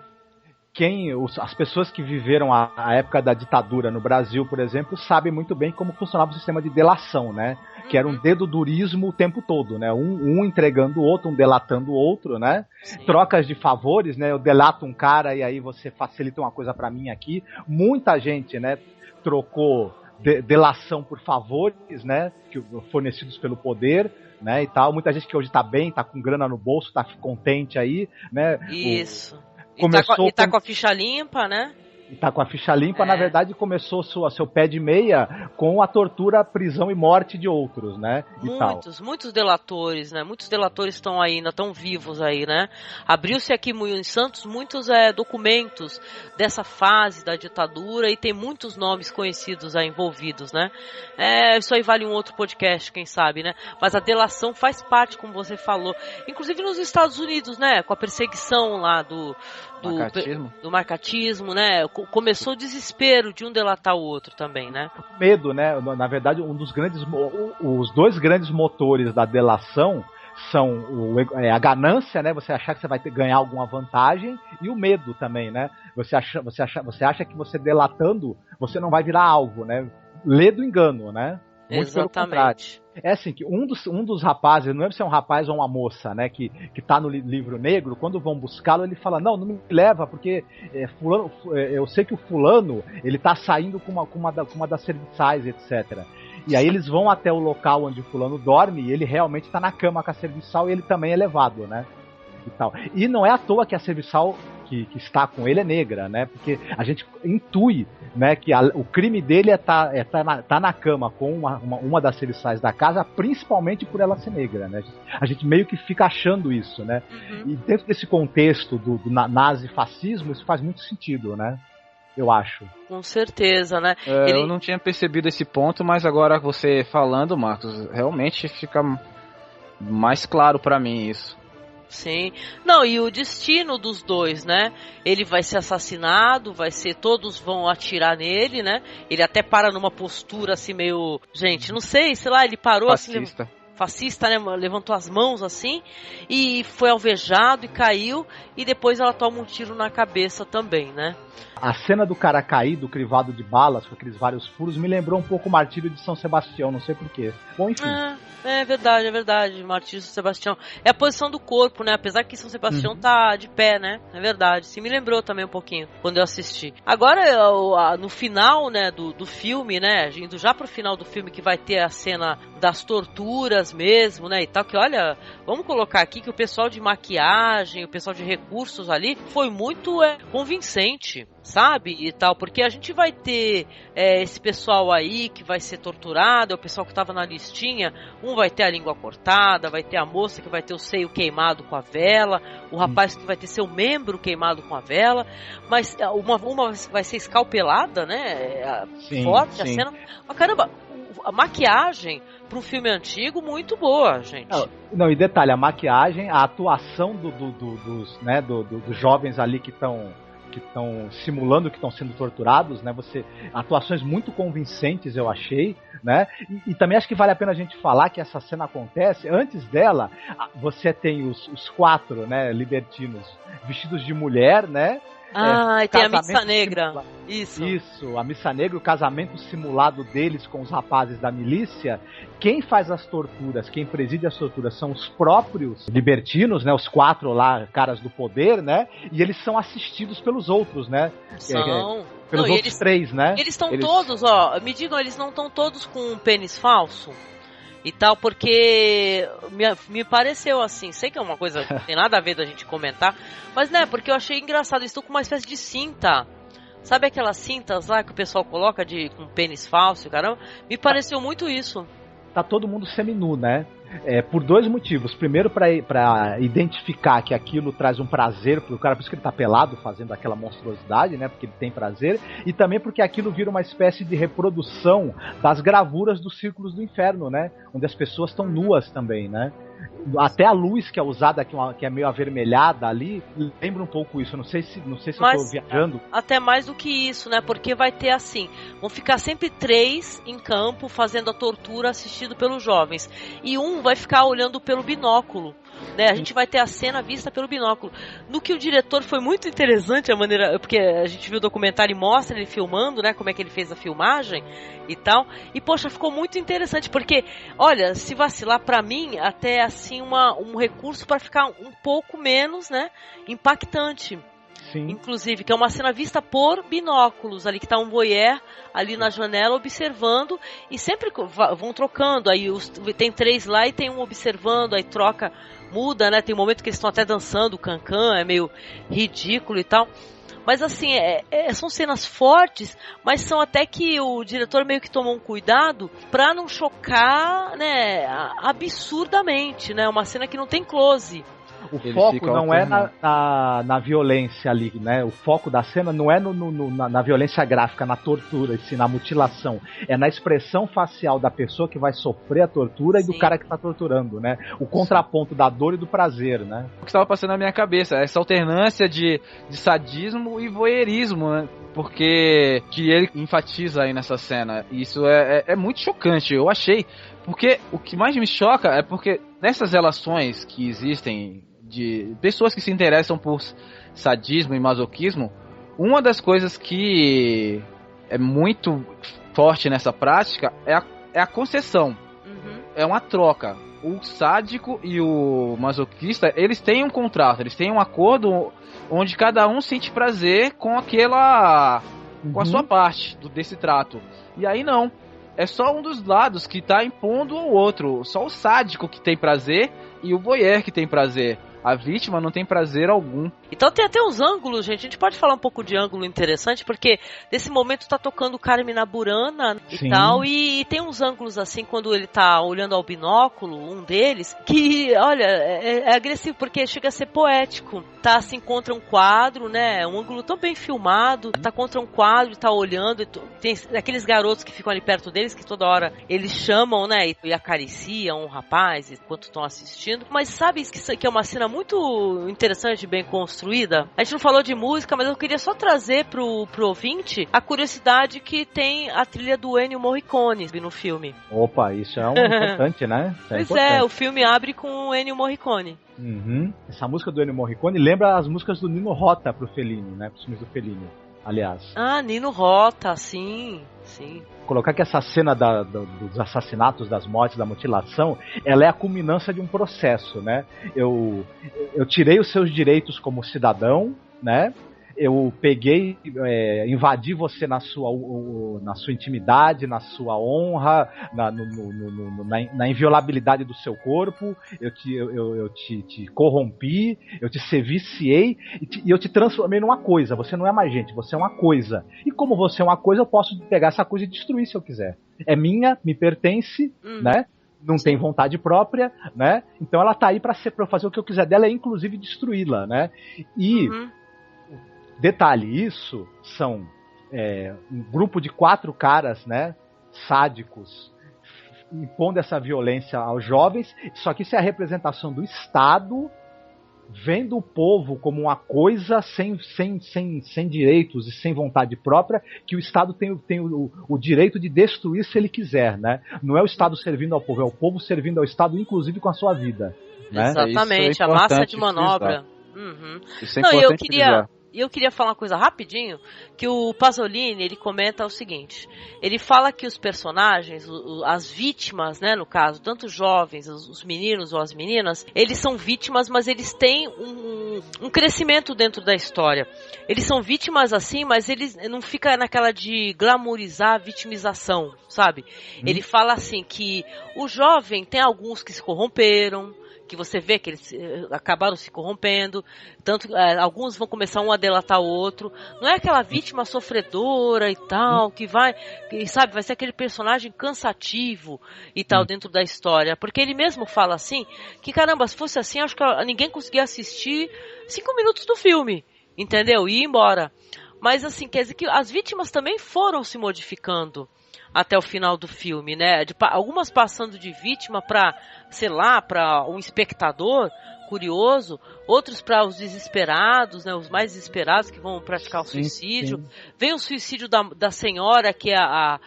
As pessoas que viveram a época da ditadura no Brasil, por exemplo, sabem muito bem como funcionava o sistema de delação, né? Que era um dedo-durismo o tempo todo, né? Um entregando o outro, um delatando o outro, né? Sim. Trocas de favores, né? Eu delato um cara e aí você facilita uma coisa pra mim aqui. Muita gente, né, trocou delação por favores, né? Fornecidos pelo poder, né? E tal. Muita gente que hoje tá bem, tá com grana no bolso, tá contente aí, né? Isso. E tá com a ficha limpa, né? E tá com a ficha limpa, na verdade começou seu pé de meia com a tortura, prisão e morte de outros, né? Muitos delatores, né? Muitos delatores estão aí, ainda estão vivos aí, né? Abriu-se aqui em Santos muitos documentos dessa fase da ditadura e tem muitos nomes conhecidos aí envolvidos, né? Isso aí vale um outro podcast, quem sabe, né? Mas a delação faz parte, como você falou, inclusive nos Estados Unidos, né? Com a perseguição lá do marcatismo, né? Começou o desespero de um delatar o outro também, né? Medo, né? Na verdade, os dois grandes motores da delação são a ganância, né? Você achar que você vai ganhar alguma vantagem, e o medo também, né? Você acha que você delatando, você não vai virar alvo, né? Lê do engano, né? Muito exatamente. É assim, que um dos rapazes, não lembro se é um rapaz ou uma moça, né, que tá no livro negro, quando vão buscá-lo, ele fala, não me leva, porque fulano, eu sei que o fulano, ele tá saindo com uma das serviçais, etc. E aí eles vão até o local onde o fulano dorme, e ele realmente tá na cama com a serviçal, e ele também é levado, né? E tal. E não é à toa que a serviçal que está com ele é negra, né? Porque a gente intui, né, que o crime dele tá na cama com uma das serviçais da casa, principalmente por ela ser negra, né? A gente meio que fica achando isso, né? E dentro desse contexto do nazifascismo, isso faz muito sentido, né? Eu acho. Com certeza, né? Eu não tinha percebido esse ponto, mas agora você falando, Marcos, realmente fica mais claro pra mim isso. Sim. Não, e o destino dos dois, né? Ele vai ser assassinado, todos vão atirar nele, né? Ele até para numa postura assim meio, gente, não sei lá, ele parou fascista. Assim, fascista, né? Levantou as mãos assim e foi alvejado e caiu, e depois ela toma um tiro na cabeça também, né? A cena do cara caído, crivado de balas, com aqueles vários furos, me lembrou um pouco o martírio de São Sebastião, não sei porquê. Bom, enfim. É verdade, martírio de São Sebastião. É a posição do corpo, né? Apesar que São Sebastião tá de pé, né? É verdade. Se me lembrou também um pouquinho, quando eu assisti. Agora, no final, né, do filme, né? Indo já pro final do filme, que vai ter a cena das torturas mesmo, né? E tal, que olha, vamos colocar aqui que o pessoal de maquiagem, o pessoal de recursos ali, foi muito convincente, sabe? E tal, porque a gente vai ter esse pessoal aí que vai ser torturado, é o pessoal que tava na listinha, um vai ter a língua cortada, vai ter a moça que vai ter o seio queimado com a vela, o rapaz que vai ter seu membro queimado com a vela, mas uma vai ser escalpelada, né? Forte a cena. Mas caramba, a maquiagem para um filme antigo, muito boa, gente. Não, e detalhe, a maquiagem, a atuação dos jovens ali que estão simulando que estão sendo torturados, né? Atuações muito convincentes, eu achei, né? E também acho que vale a pena a gente falar que essa cena acontece, antes dela, você tem os quatro, né, libertinos vestidos de mulher, né? E tem a missa negra. Isso, a missa negra, o casamento simulado deles com os rapazes da milícia. Quem faz as torturas, quem preside as torturas são os próprios libertinos, né? Os quatro lá, caras do poder, né? E eles são assistidos pelos outros, né? Pelos outros três, né? Eles estão todos, me digam, eles não estão todos com um pênis falso? E tal, porque me pareceu assim, sei que é uma coisa que não tem nada a ver da gente comentar, mas né, porque eu achei engraçado, eles estão com uma espécie de cinta, sabe aquelas cintas lá que o pessoal coloca com pênis falso, caramba, me pareceu muito isso. Tá todo mundo seminu, né? Por dois motivos. Primeiro, para identificar que aquilo traz um prazer pro cara, por isso que ele tá pelado fazendo aquela monstruosidade, né? Porque ele tem prazer. E também porque aquilo vira uma espécie de reprodução das gravuras dos círculos do inferno, né? Onde as pessoas estão nuas também, né? Até a luz que é usada, que é meio avermelhada ali, lembra um pouco isso. Não sei se eu tô viajando. Até mais do que isso, né? Porque vai ter assim, vão ficar sempre 3 em campo fazendo a tortura assistido pelos jovens. E um vai ficar olhando pelo binóculo, né? A gente vai ter a cena vista pelo binóculo. No que o diretor foi muito interessante a maneira, porque a gente viu o documentário e mostra ele filmando, né? Como é que ele fez a filmagem e tal. E poxa, ficou muito interessante, porque olha, se vacilar, pra mim até assim um recurso para ficar um pouco menos, né, impactante. Sim. Inclusive, que é uma cena vista por binóculos, ali que tá um voyeur ali na janela observando, e sempre vão trocando, aí tem 3 lá e tem um observando, aí troca muda, né? Tem um momento que eles estão até dançando o cancan, é meio ridículo e tal. Mas assim, são cenas fortes, mas são até que o diretor meio que tomou um cuidado pra não chocar, né, absurdamente, né? Uma cena que não tem close. O foco não é na violência ali, né? O foco da cena não é na violência gráfica, na tortura, assim, na mutilação. É na expressão facial da pessoa que vai sofrer a tortura e do cara que tá torturando, né? O contraponto da dor e do prazer, né? O que estava passando na minha cabeça, essa alternância de sadismo e voyeurismo, né? Porque que ele enfatiza aí nessa cena. Isso é muito chocante, eu achei. Porque o que mais me choca é porque nessas relações que existem de pessoas que se interessam por sadismo e masoquismo, uma das coisas que é muito forte nessa prática é a concessão. É uma troca. O sádico e o masoquista, eles têm um contrato, eles têm um acordo onde cada um sente prazer com aquela... com a sua parte desse trato. E aí não. É só um dos lados que tá impondo ao outro. Só o sádico que tem prazer e o voyeur que tem prazer. A vítima não tem prazer algum. Então tem até uns ângulos, gente. A gente pode falar um pouco de ângulo interessante, porque nesse momento tá tocando Carmina Burana e tal, e tem uns ângulos assim, quando ele tá olhando ao binóculo, um deles, que, olha, é agressivo, porque chega a ser poético. Tá assim contra um quadro, né? Um ângulo tão bem filmado, tá contra um quadro, tá olhando, tem aqueles garotos que ficam ali perto deles, que toda hora eles chamam, né? E acariciam o rapaz enquanto estão assistindo. Mas sabe que é uma cena muito interessante, bem construída? A gente não falou de música, mas eu queria só trazer pro ouvinte a curiosidade que tem a trilha do Ennio Morricone no filme. Opa, isso é importante, né? Pois é, o filme abre com o Ennio Morricone. Essa música do Ennio Morricone lembra as músicas do Nino Rota pro Fellini, né? Pros filmes do Fellini, aliás. Ah, Nino Rota, sim. Colocar que essa cena dos assassinatos, das mortes, da mutilação, ela é a culminância de um processo, né? Eu tirei os seus direitos como cidadão, né? Eu peguei, invadi você na sua intimidade, na sua honra, na inviolabilidade do seu corpo, eu te corrompi, eu te serviciei e eu te transformei numa coisa. Você não é mais gente, você é uma coisa. E como você é uma coisa, eu posso pegar essa coisa e destruir se eu quiser. É minha, me pertence, né? Não tem vontade própria, né? Então ela tá aí pra fazer o que eu quiser dela, é inclusive destruí-la, né? E... detalhe, isso são um grupo de 4 caras, né, sádicos, impondo essa violência aos jovens, só que isso é a representação do Estado vendo o povo como uma coisa sem direitos e sem vontade própria, que o Estado tem o direito de destruir se ele quiser, né? Não é o Estado servindo ao povo, é o povo servindo ao Estado, inclusive com a sua vida. Né? Exatamente, a massa de manobra. Isso é importante. E eu queria falar uma coisa rapidinho, que o Pasolini, ele comenta o seguinte, ele fala que os personagens, as vítimas, né, no caso, tanto os jovens, os meninos ou as meninas, eles são vítimas, mas eles têm um crescimento dentro da história. Eles são vítimas assim, mas eles não ficam naquela de glamourizar a vitimização, sabe? Ele fala assim que o jovem tem alguns que se corromperam, que você vê que eles acabaram se corrompendo, tanto alguns vão começar um a delatar o outro. Não é aquela vítima sofredora e tal, que vai ser aquele personagem cansativo e tal dentro da história. Porque ele mesmo fala assim, que caramba, se fosse assim, acho que ninguém conseguia assistir 5 minutos do filme, entendeu? E ir embora. Mas assim, quer dizer que as vítimas também foram se modificando até o final do filme, né? Algumas passando de vítima para, sei lá, para um espectador curioso, outros para os desesperados, né? Os mais desesperados que vão praticar o suicídio. Sim. Vem o suicídio da senhora, que é a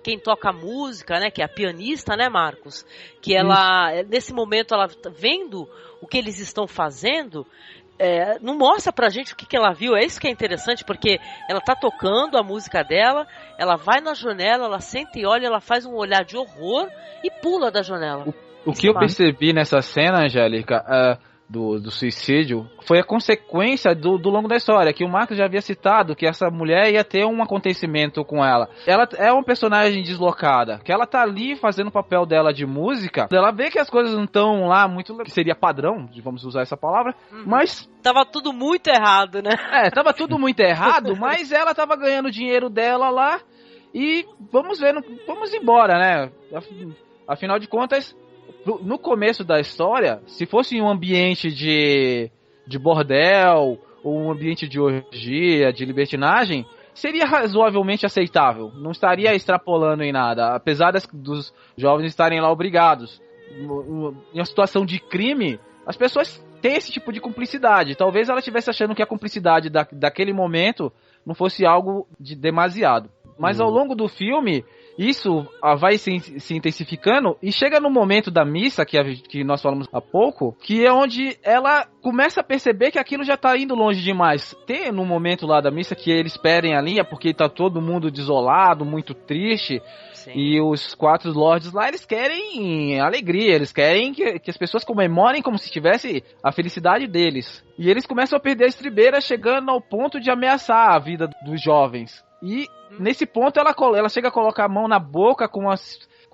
quem toca a música, né? Que é a pianista, né, Marcos? Que ela, nesse momento, ela vendo o que eles estão fazendo, não mostra pra gente o que ela viu. É isso que é interessante, porque ela tá tocando a música dela, ela vai na janela, ela senta e olha, ela faz um olhar de horror e pula da janela. O que eu percebi nessa cena, Angélica, do suicídio foi a consequência do longo da história, que o Marcos já havia citado, que essa mulher ia ter um acontecimento com ela. Ela é uma personagem deslocada, que ela tá ali fazendo o papel dela de música, ela vê que as coisas não estão lá muito, que seria padrão, vamos usar essa palavra, mas... Tava tudo muito errado, né? Tava tudo muito errado, mas ela tava ganhando o dinheiro dela lá, e vamos ver, vamos embora, né? Afinal de contas... No começo da história, se fosse um ambiente de bordel, ou um ambiente de orgia, de libertinagem, seria razoavelmente aceitável. Não estaria extrapolando em nada, apesar dos jovens estarem lá obrigados. Em uma situação de crime, as pessoas têm esse tipo de cumplicidade. Talvez ela estivesse achando que a cumplicidade daquele momento não fosse algo de demasiado. Mas ao longo do filme... Isso vai se intensificando e chega no momento da missa, que nós falamos há pouco, que é onde ela começa a perceber que aquilo já tá indo longe demais. Tem no momento lá da missa que eles perdem a linha porque tá todo mundo desolado, muito triste. Sim. E os 4 lords lá, eles querem alegria, eles querem que as pessoas comemorem como se tivesse a felicidade deles. E eles começam a perder a estribeira, chegando ao ponto de ameaçar a vida dos jovens. E nesse ponto ela chega a colocar a mão na boca com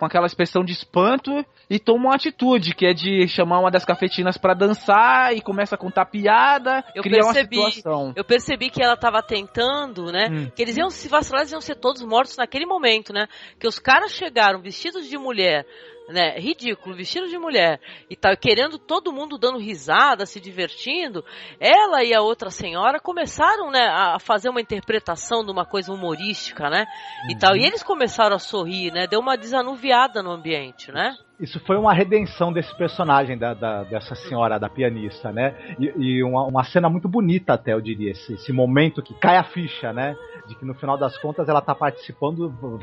aquela expressão de espanto e toma uma atitude, que é de chamar uma das cafetinas pra dançar e começa a contar piada, criar uma situação. Eu percebi que ela tava tentando, né, que eles iam se vacilar, eles iam ser todos mortos naquele momento, né, que os caras chegaram vestidos de mulher, né, ridículo, vestido de mulher, e tá querendo todo mundo dando risada, se divertindo. Ela e a outra senhora começaram, né, a fazer uma interpretação de uma coisa humorística, né, e tal, e eles começaram a sorrir, né, deu uma desanuviada no ambiente, né. Isso foi uma redenção desse personagem dessa senhora, da pianista, né? E uma cena muito bonita até, eu diria, esse momento que cai a ficha, né? De que no final das contas ela tá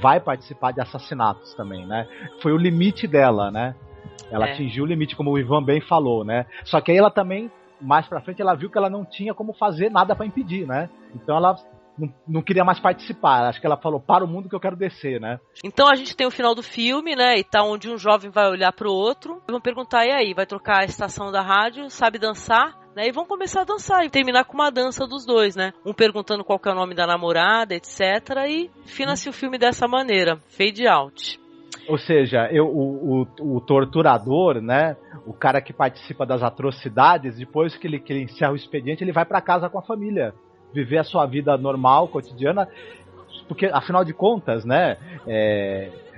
vai participar de assassinatos também, né? Foi o limite dela, né? Ela atingiu o limite, como o Ivan bem falou, né? Só que aí ela também, mais pra frente, ela viu que ela não tinha como fazer nada pra impedir, né? Então ela... Não queria mais participar. Acho que ela falou, para o mundo que eu quero descer, né? Então a gente tem o final do filme, né? E tá onde um jovem vai olhar pro outro. Vão perguntar, e aí? Vai trocar a estação da rádio? Sabe dançar? Né? E vão começar a dançar. E terminar com uma dança dos dois, né? Um perguntando qual que é o nome da namorada, etc. E fina-se o filme dessa maneira. Fade out. Ou seja, o torturador, né? O cara que participa das atrocidades, depois que ele encerra o expediente, ele vai para casa com a família. Viver a sua vida normal, cotidiana, porque afinal de contas, né,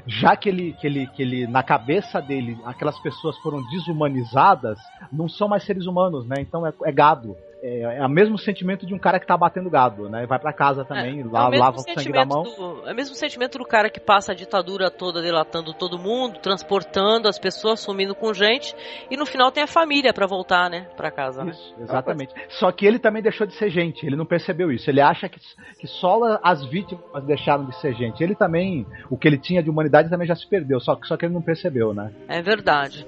já que ele na cabeça dele, aquelas pessoas foram desumanizadas, não são mais seres humanos, né, então é gado. É o mesmo sentimento de um cara que tá batendo gado, né? Vai pra casa também, lava o sangue da mão. É o mesmo sentimento do cara que passa a ditadura toda delatando todo mundo, transportando as pessoas, sumindo com gente, e no final tem a família pra voltar, né? Pra casa, né? Isso, exatamente. Só que ele também deixou de ser gente, ele não percebeu isso. Ele acha que só as vítimas deixaram de ser gente. Ele também, o que ele tinha de humanidade também já se perdeu, só que ele não percebeu, né? É verdade.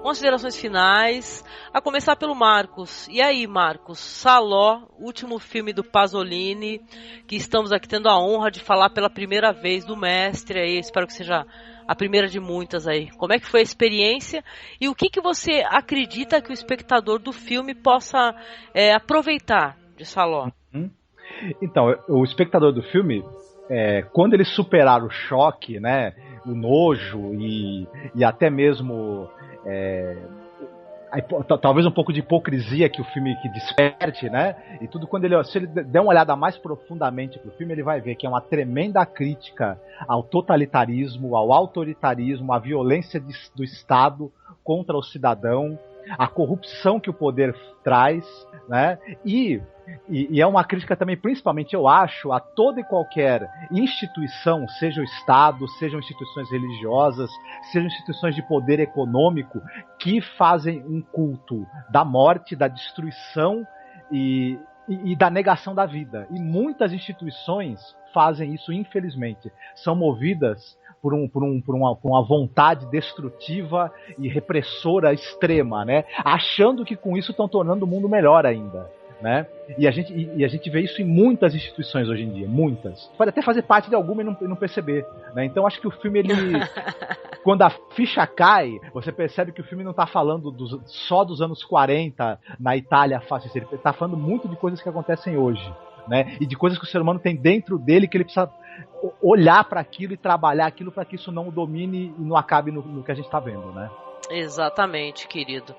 Considerações finais, a começar pelo Marcos. E aí, Marcos, Saló, último filme do Pasolini, que estamos aqui tendo a honra de falar pela primeira vez do mestre aí, espero que seja a primeira de muitas aí. Como é que foi a experiência e o que você acredita que o espectador do filme possa aproveitar de Saló? Então, o espectador do filme, quando ele superar o choque, né, o nojo e até mesmo... talvez um pouco de hipocrisia que o filme que desperte, né? E tudo, se ele der uma olhada mais profundamente pro filme, ele vai ver que é uma tremenda crítica ao totalitarismo, ao autoritarismo, à violência do Estado contra o cidadão, a corrupção que o poder traz, né? E é uma crítica também, principalmente, eu acho, a toda e qualquer instituição, seja o Estado, sejam instituições religiosas, sejam instituições de poder econômico, que fazem um culto da morte, da destruição e da negação da vida. E muitas instituições fazem isso, infelizmente. São movidas por uma vontade destrutiva e repressora extrema, né? Achando que com isso estão tornando o mundo melhor ainda. Né? E a gente vê isso em muitas instituições hoje em dia, muitas. Pode até fazer parte de alguma e não perceber, né? Então acho que o filme, quando a ficha cai, você percebe que o filme não está falando só dos anos 40 na Itália fascista, ele está falando muito de coisas que acontecem hoje, né? E de coisas que o ser humano tem dentro dele, que ele precisa olhar para aquilo e trabalhar aquilo para que isso não o domine e não acabe no que a gente está vendo, né? Exatamente, querido.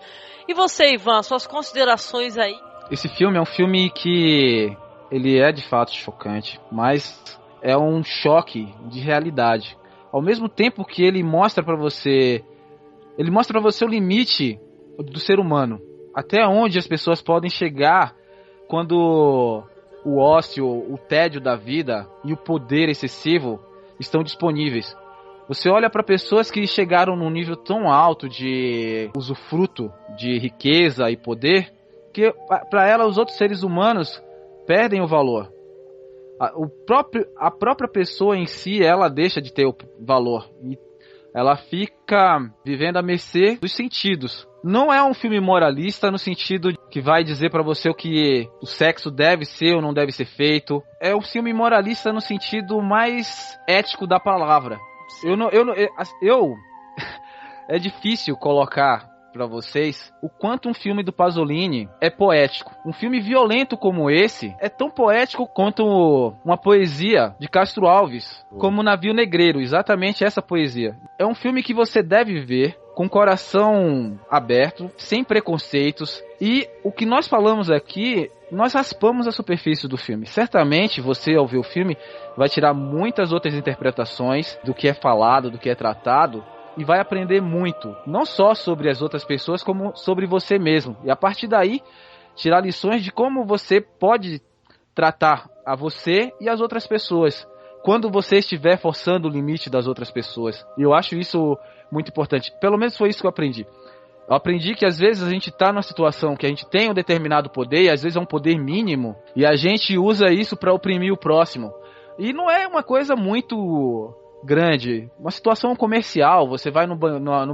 E você, Ivan, suas considerações aí? Esse filme é um filme que ele é de fato chocante, mas é um choque de realidade. Ao mesmo tempo que ele mostra pra você o limite do ser humano, até onde as pessoas podem chegar quando o ócio, o tédio da vida e o poder excessivo estão disponíveis. Você olha para pessoas que chegaram num nível tão alto de usufruto de riqueza e poder, que para ela os outros seres humanos perdem o valor. A própria pessoa em si, ela deixa de ter o valor. E ela fica vivendo à mercê dos sentidos. Não é um filme moralista no sentido que vai dizer para você o que o sexo deve ser ou não deve ser feito. É um filme moralista no sentido mais ético da palavra. É difícil colocar para vocês o quanto um filme do Pasolini é poético. Um filme violento como esse é tão poético quanto uma poesia de Castro Alves, como Navio Negreiro, exatamente essa poesia. É um filme que você deve ver com o coração aberto, sem preconceitos, e o que nós falamos aqui, nós raspamos a superfície do filme. Certamente você, ao ver o filme, vai tirar muitas outras interpretações do que é falado, do que é tratado, e vai aprender muito, não só sobre as outras pessoas, como sobre você mesmo. E a partir daí, tirar lições de como você pode tratar a você e as outras pessoas, quando você estiver forçando o limite das outras pessoas. E eu acho isso muito importante. Pelo menos foi isso que eu aprendi. Eu aprendi que às vezes a gente está numa situação que a gente tem um determinado poder, e às vezes é um poder mínimo, e a gente usa isso para oprimir o próximo. E não é uma coisa muito grande, uma situação comercial. Você vai no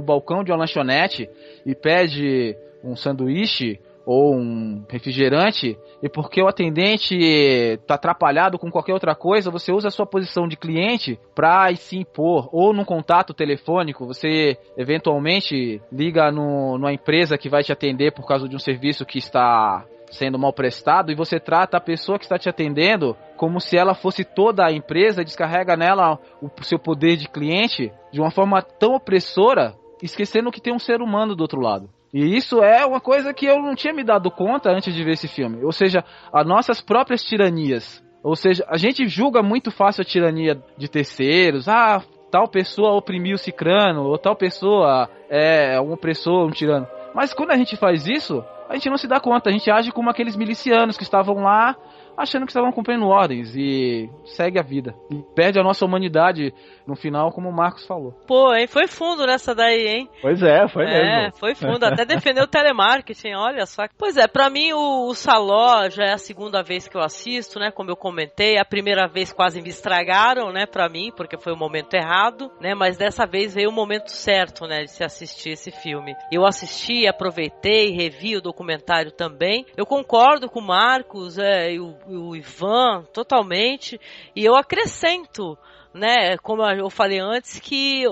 balcão de uma lanchonete e pede um sanduíche ou um refrigerante, e porque o atendente está atrapalhado com qualquer outra coisa, você usa a sua posição de cliente para se impor, ou num contato telefônico, você eventualmente liga numa empresa que vai te atender por causa de um serviço que está sendo mal prestado, e você trata a pessoa que está te atendendo como se ela fosse toda a empresa, e descarrega nela o seu poder de cliente de uma forma tão opressora, esquecendo que tem um ser humano do outro lado. E isso é uma coisa que eu não tinha me dado conta antes de ver esse filme. Ou seja, as nossas próprias tiranias. Ou seja, a gente julga muito fácil a tirania de terceiros. Ah, tal pessoa oprimiu o cicrano, ou tal pessoa é um opressor, um tirano. Mas quando a gente faz isso, a gente não se dá conta. A gente age como aqueles milicianos que estavam lá achando que estavam cumprindo ordens, e segue a vida. E perde a nossa humanidade no final, como o Marcos falou. Pô, hein? Foi fundo nessa daí, hein? Pois é, foi mesmo. É, foi fundo. Até defendeu o telemarketing, olha só. Pois é, pra mim o Saló já é a segunda vez que eu assisto, né? Como eu comentei, a primeira vez quase me estragaram, né? Pra mim, porque foi o momento errado, né? Mas dessa vez veio o momento certo, né? De se assistir esse filme. Eu assisti, aproveitei, revi o documentário também. Eu concordo com o Marcos, e o Ivan totalmente, e eu acrescento, né, como eu falei antes, que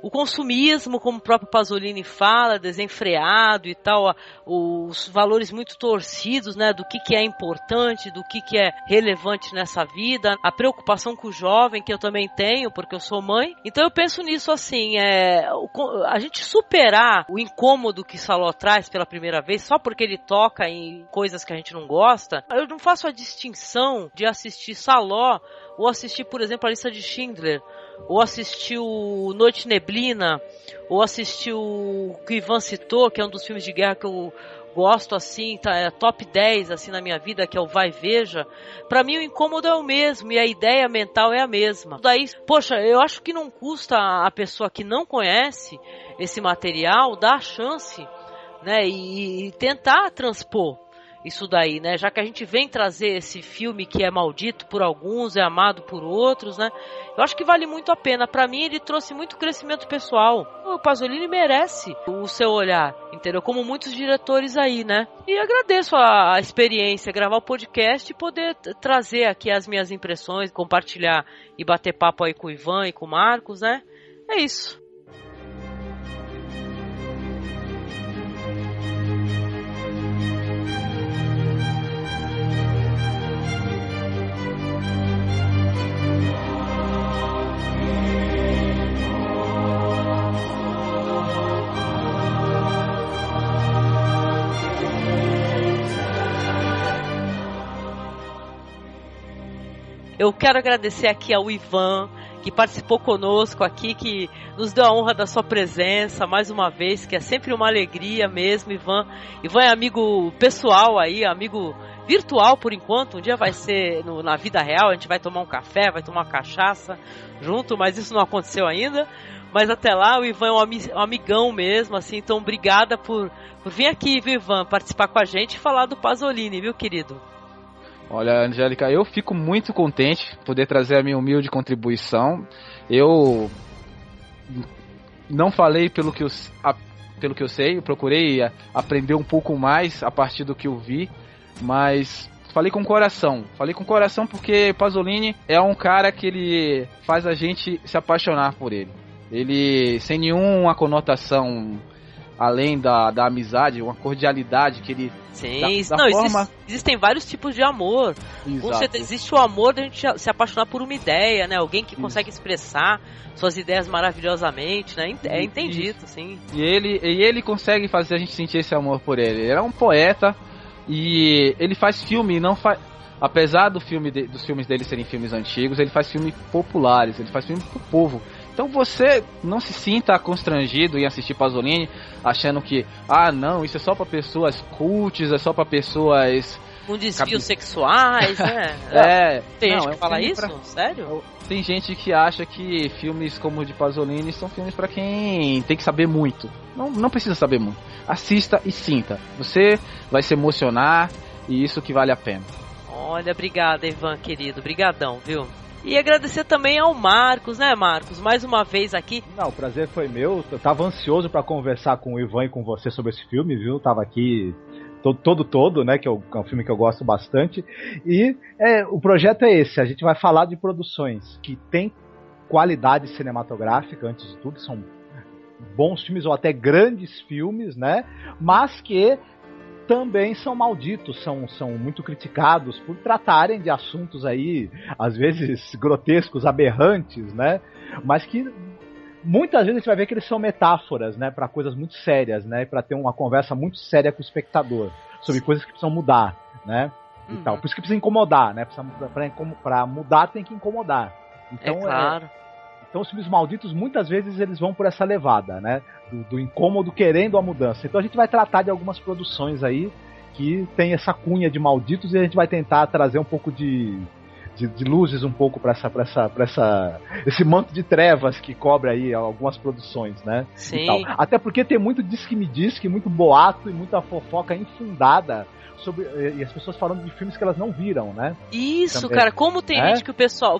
o consumismo, como o próprio Pasolini fala, desenfreado e tal, os valores muito torcidos, né, do que é importante, do que é relevante nessa vida, a preocupação com o jovem, que eu também tenho, porque eu sou mãe. Então eu penso nisso assim, a gente superar o incômodo que Saló traz pela primeira vez, só porque ele toca em coisas que a gente não gosta. Eu não faço a distinção de assistir Saló ou assistir, por exemplo, a Lista de Schindler, ou assistir o Noite Neblina, ou assistir o que o Ivan citou, que é um dos filmes de guerra que eu gosto, assim, tá, é top 10 assim, na minha vida, que é o Vai e Veja. Pra mim o incômodo é o mesmo, e a ideia mental é a mesma. Daí, poxa, eu acho que não custa a pessoa que não conhece esse material dar a chance, né, e tentar transpor. isso daí, né? Já que a gente vem trazer esse filme que é maldito por alguns, é amado por outros, né? Eu acho que vale muito a pena. Pra mim, ele trouxe muito crescimento pessoal. O Pasolini merece o seu olhar, entendeu? Como muitos diretores aí, né? E agradeço a experiência, gravar o podcast e poder trazer aqui as minhas impressões, compartilhar e bater papo aí com o Ivan e com o Marcos, né? É isso. Eu quero agradecer aqui ao Ivan, que participou conosco aqui, que nos deu a honra da sua presença mais uma vez, que é sempre uma alegria mesmo, Ivan. Ivan é amigo pessoal aí, amigo virtual por enquanto. Um dia vai ser na vida real, a gente vai tomar um café, vai tomar uma cachaça junto, mas isso não aconteceu ainda. Mas até lá, o Ivan é um amigão mesmo, assim, então obrigada por vir aqui, viu, Ivan, participar com a gente e falar do Pasolini, viu, querido? Olha, Angélica, eu fico muito contente de poder trazer a minha humilde contribuição. Eu não falei pelo que eu sei, eu procurei aprender um pouco mais a partir do que eu vi, mas falei com coração. Falei com coração porque Pasolini é um cara que ele faz a gente se apaixonar por ele. Ele, sem nenhuma conotação além da amizade, uma cordialidade que ele... Sim, existem vários tipos de amor. Existe o amor de a gente se apaixonar por uma ideia, né? Alguém que consegue expressar suas ideias maravilhosamente, né? É entendido, sim. E ele consegue fazer a gente sentir esse amor por ele. Ele é um poeta e ele faz filme, não faz... Apesar dos filmes dele serem filmes antigos, ele faz filmes populares, ele faz filme pro povo. Então você não se sinta constrangido em assistir Pasolini achando que, não, isso é só pra pessoas cultas, é só pra pessoas... Com desvios sexuais, né? Tem gente que fala isso? Sério? Tem gente que acha que filmes como o de Pasolini são filmes pra quem tem que saber muito. Não precisa saber muito. Assista e sinta. Você vai se emocionar e isso que vale a pena. Olha, obrigada, Ivan, querido. Brigadão, viu? E agradecer também ao Marcos, né, Marcos? Mais uma vez aqui. Não, o prazer foi meu. Eu tava ansioso pra conversar com o Ivan e com você sobre esse filme, viu? Tava aqui todo, né? Que é um filme que eu gosto bastante. E o projeto é esse. A gente vai falar de produções que tem qualidade cinematográfica, antes de tudo. São bons filmes ou até grandes filmes, né? Mas que também são malditos, são muito criticados por tratarem de assuntos aí, às vezes grotescos, aberrantes, né? Mas que muitas vezes a gente vai ver que eles são metáforas, né, para coisas muito sérias, né, para ter uma conversa muito séria com o espectador sobre coisas que precisam mudar, né? E tal. Por isso que precisa incomodar, né? Para mudar tem que incomodar. Então, claro. Então os filmes malditos muitas vezes eles vão por essa levada, né? Do incômodo querendo a mudança. Então a gente vai tratar de algumas produções aí que tem essa cunha de malditos e a gente vai tentar trazer um pouco de luzes um pouco para esse manto de trevas que cobre aí algumas produções, né? Sim. E tal. Até porque tem muito disque-me-disque, muito boato e muita fofoca infundada e as pessoas falando de filmes que elas não viram, né? Isso, também. Cara, como tem gente que o pessoal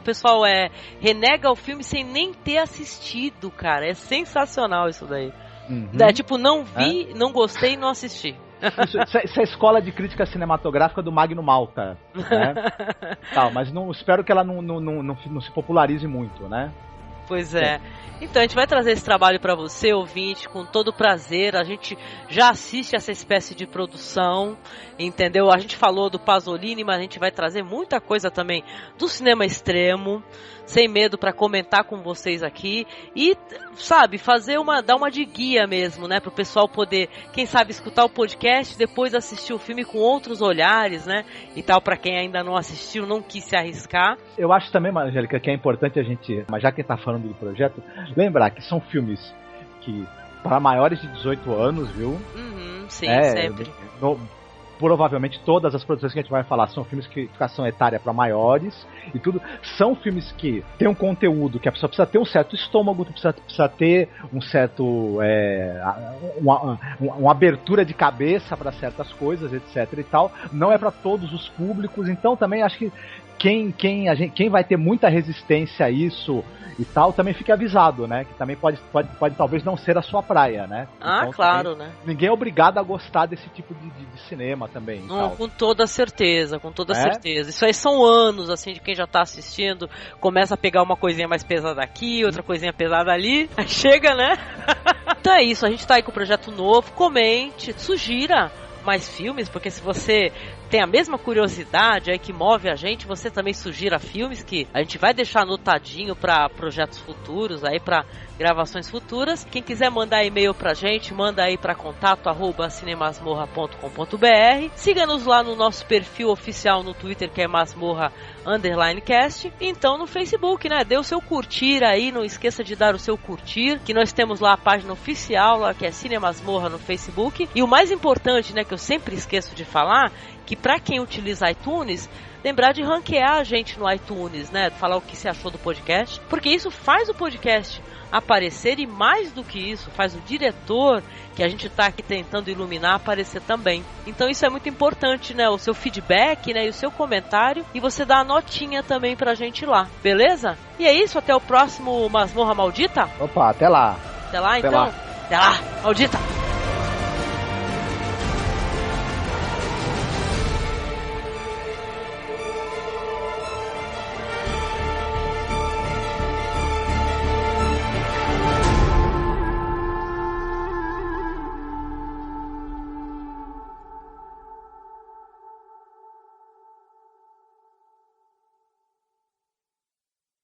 renega o filme sem nem ter assistido, cara. É sensacional isso daí. Tipo, não vi, não gostei, não assisti. Isso é a escola de crítica cinematográfica do Magno Malta, né? Mas espero que ela não se popularize muito, né? Pois é. Então a gente vai trazer esse trabalho para você, ouvinte, com todo prazer. A gente já assiste essa espécie de produção, entendeu? A gente falou do Pasolini, mas a gente vai trazer muita coisa também do cinema extremo, sem medo, para comentar com vocês aqui e, sabe, dar uma de guia mesmo, né, pro pessoal poder, quem sabe, escutar o podcast, depois assistir o filme com outros olhares, né, e tal, para quem ainda não assistiu, não quis se arriscar. Eu acho também, Angélica, que é importante a gente, mas já que tá falando do projeto, lembrar que são filmes que para maiores de 18 anos, viu? Sim, sempre. provavelmente todas as produções que a gente vai falar são filmes de classificação etária para maiores e tudo. São filmes que tem um conteúdo que a pessoa precisa ter um certo estômago, precisa ter um certo uma abertura de cabeça para certas coisas, etc e tal. Não é para todos os públicos, então também acho que quem vai ter muita resistência a isso e tal, também fica avisado, né? Que também pode talvez não ser a sua praia, né? Então, claro, também, né? Ninguém é obrigado a gostar desse tipo de cinema também. Com toda certeza, certeza. Isso aí são anos, assim, de quem já tá assistindo, começa a pegar uma coisinha mais pesada aqui, outra coisinha pesada ali, aí chega, né? Então é isso, a gente tá aí com o projeto novo, comente, sugira mais filmes, porque se você tem a mesma curiosidade aí que move a gente, você também sugira filmes que a gente vai deixar anotadinho para projetos futuros, aí para gravações futuras. Quem quiser mandar e-mail pra gente, manda aí para contato@cinemasmorra.com.br. Siga-nos lá no nosso perfil oficial no Twitter, que é masmorra_cast. Então no Facebook, né? Dê o seu curtir aí, não esqueça de dar o seu curtir, que nós temos lá a página oficial, lá, que é Cinemasmorra no Facebook. E o mais importante, né, que eu sempre esqueço de falar, que para quem utiliza iTunes, lembrar de ranquear a gente no iTunes, né? Falar o que você achou do podcast, porque isso faz o podcast aparecer e mais do que isso, faz o diretor que a gente tá aqui tentando iluminar aparecer também. Então isso é muito importante, né? O seu feedback, né? E o seu comentário, e você dá a notinha também pra gente lá, beleza? E é isso, até o próximo Masmorra Maldita? Opa, até lá. Até lá, então? Até lá, maldita!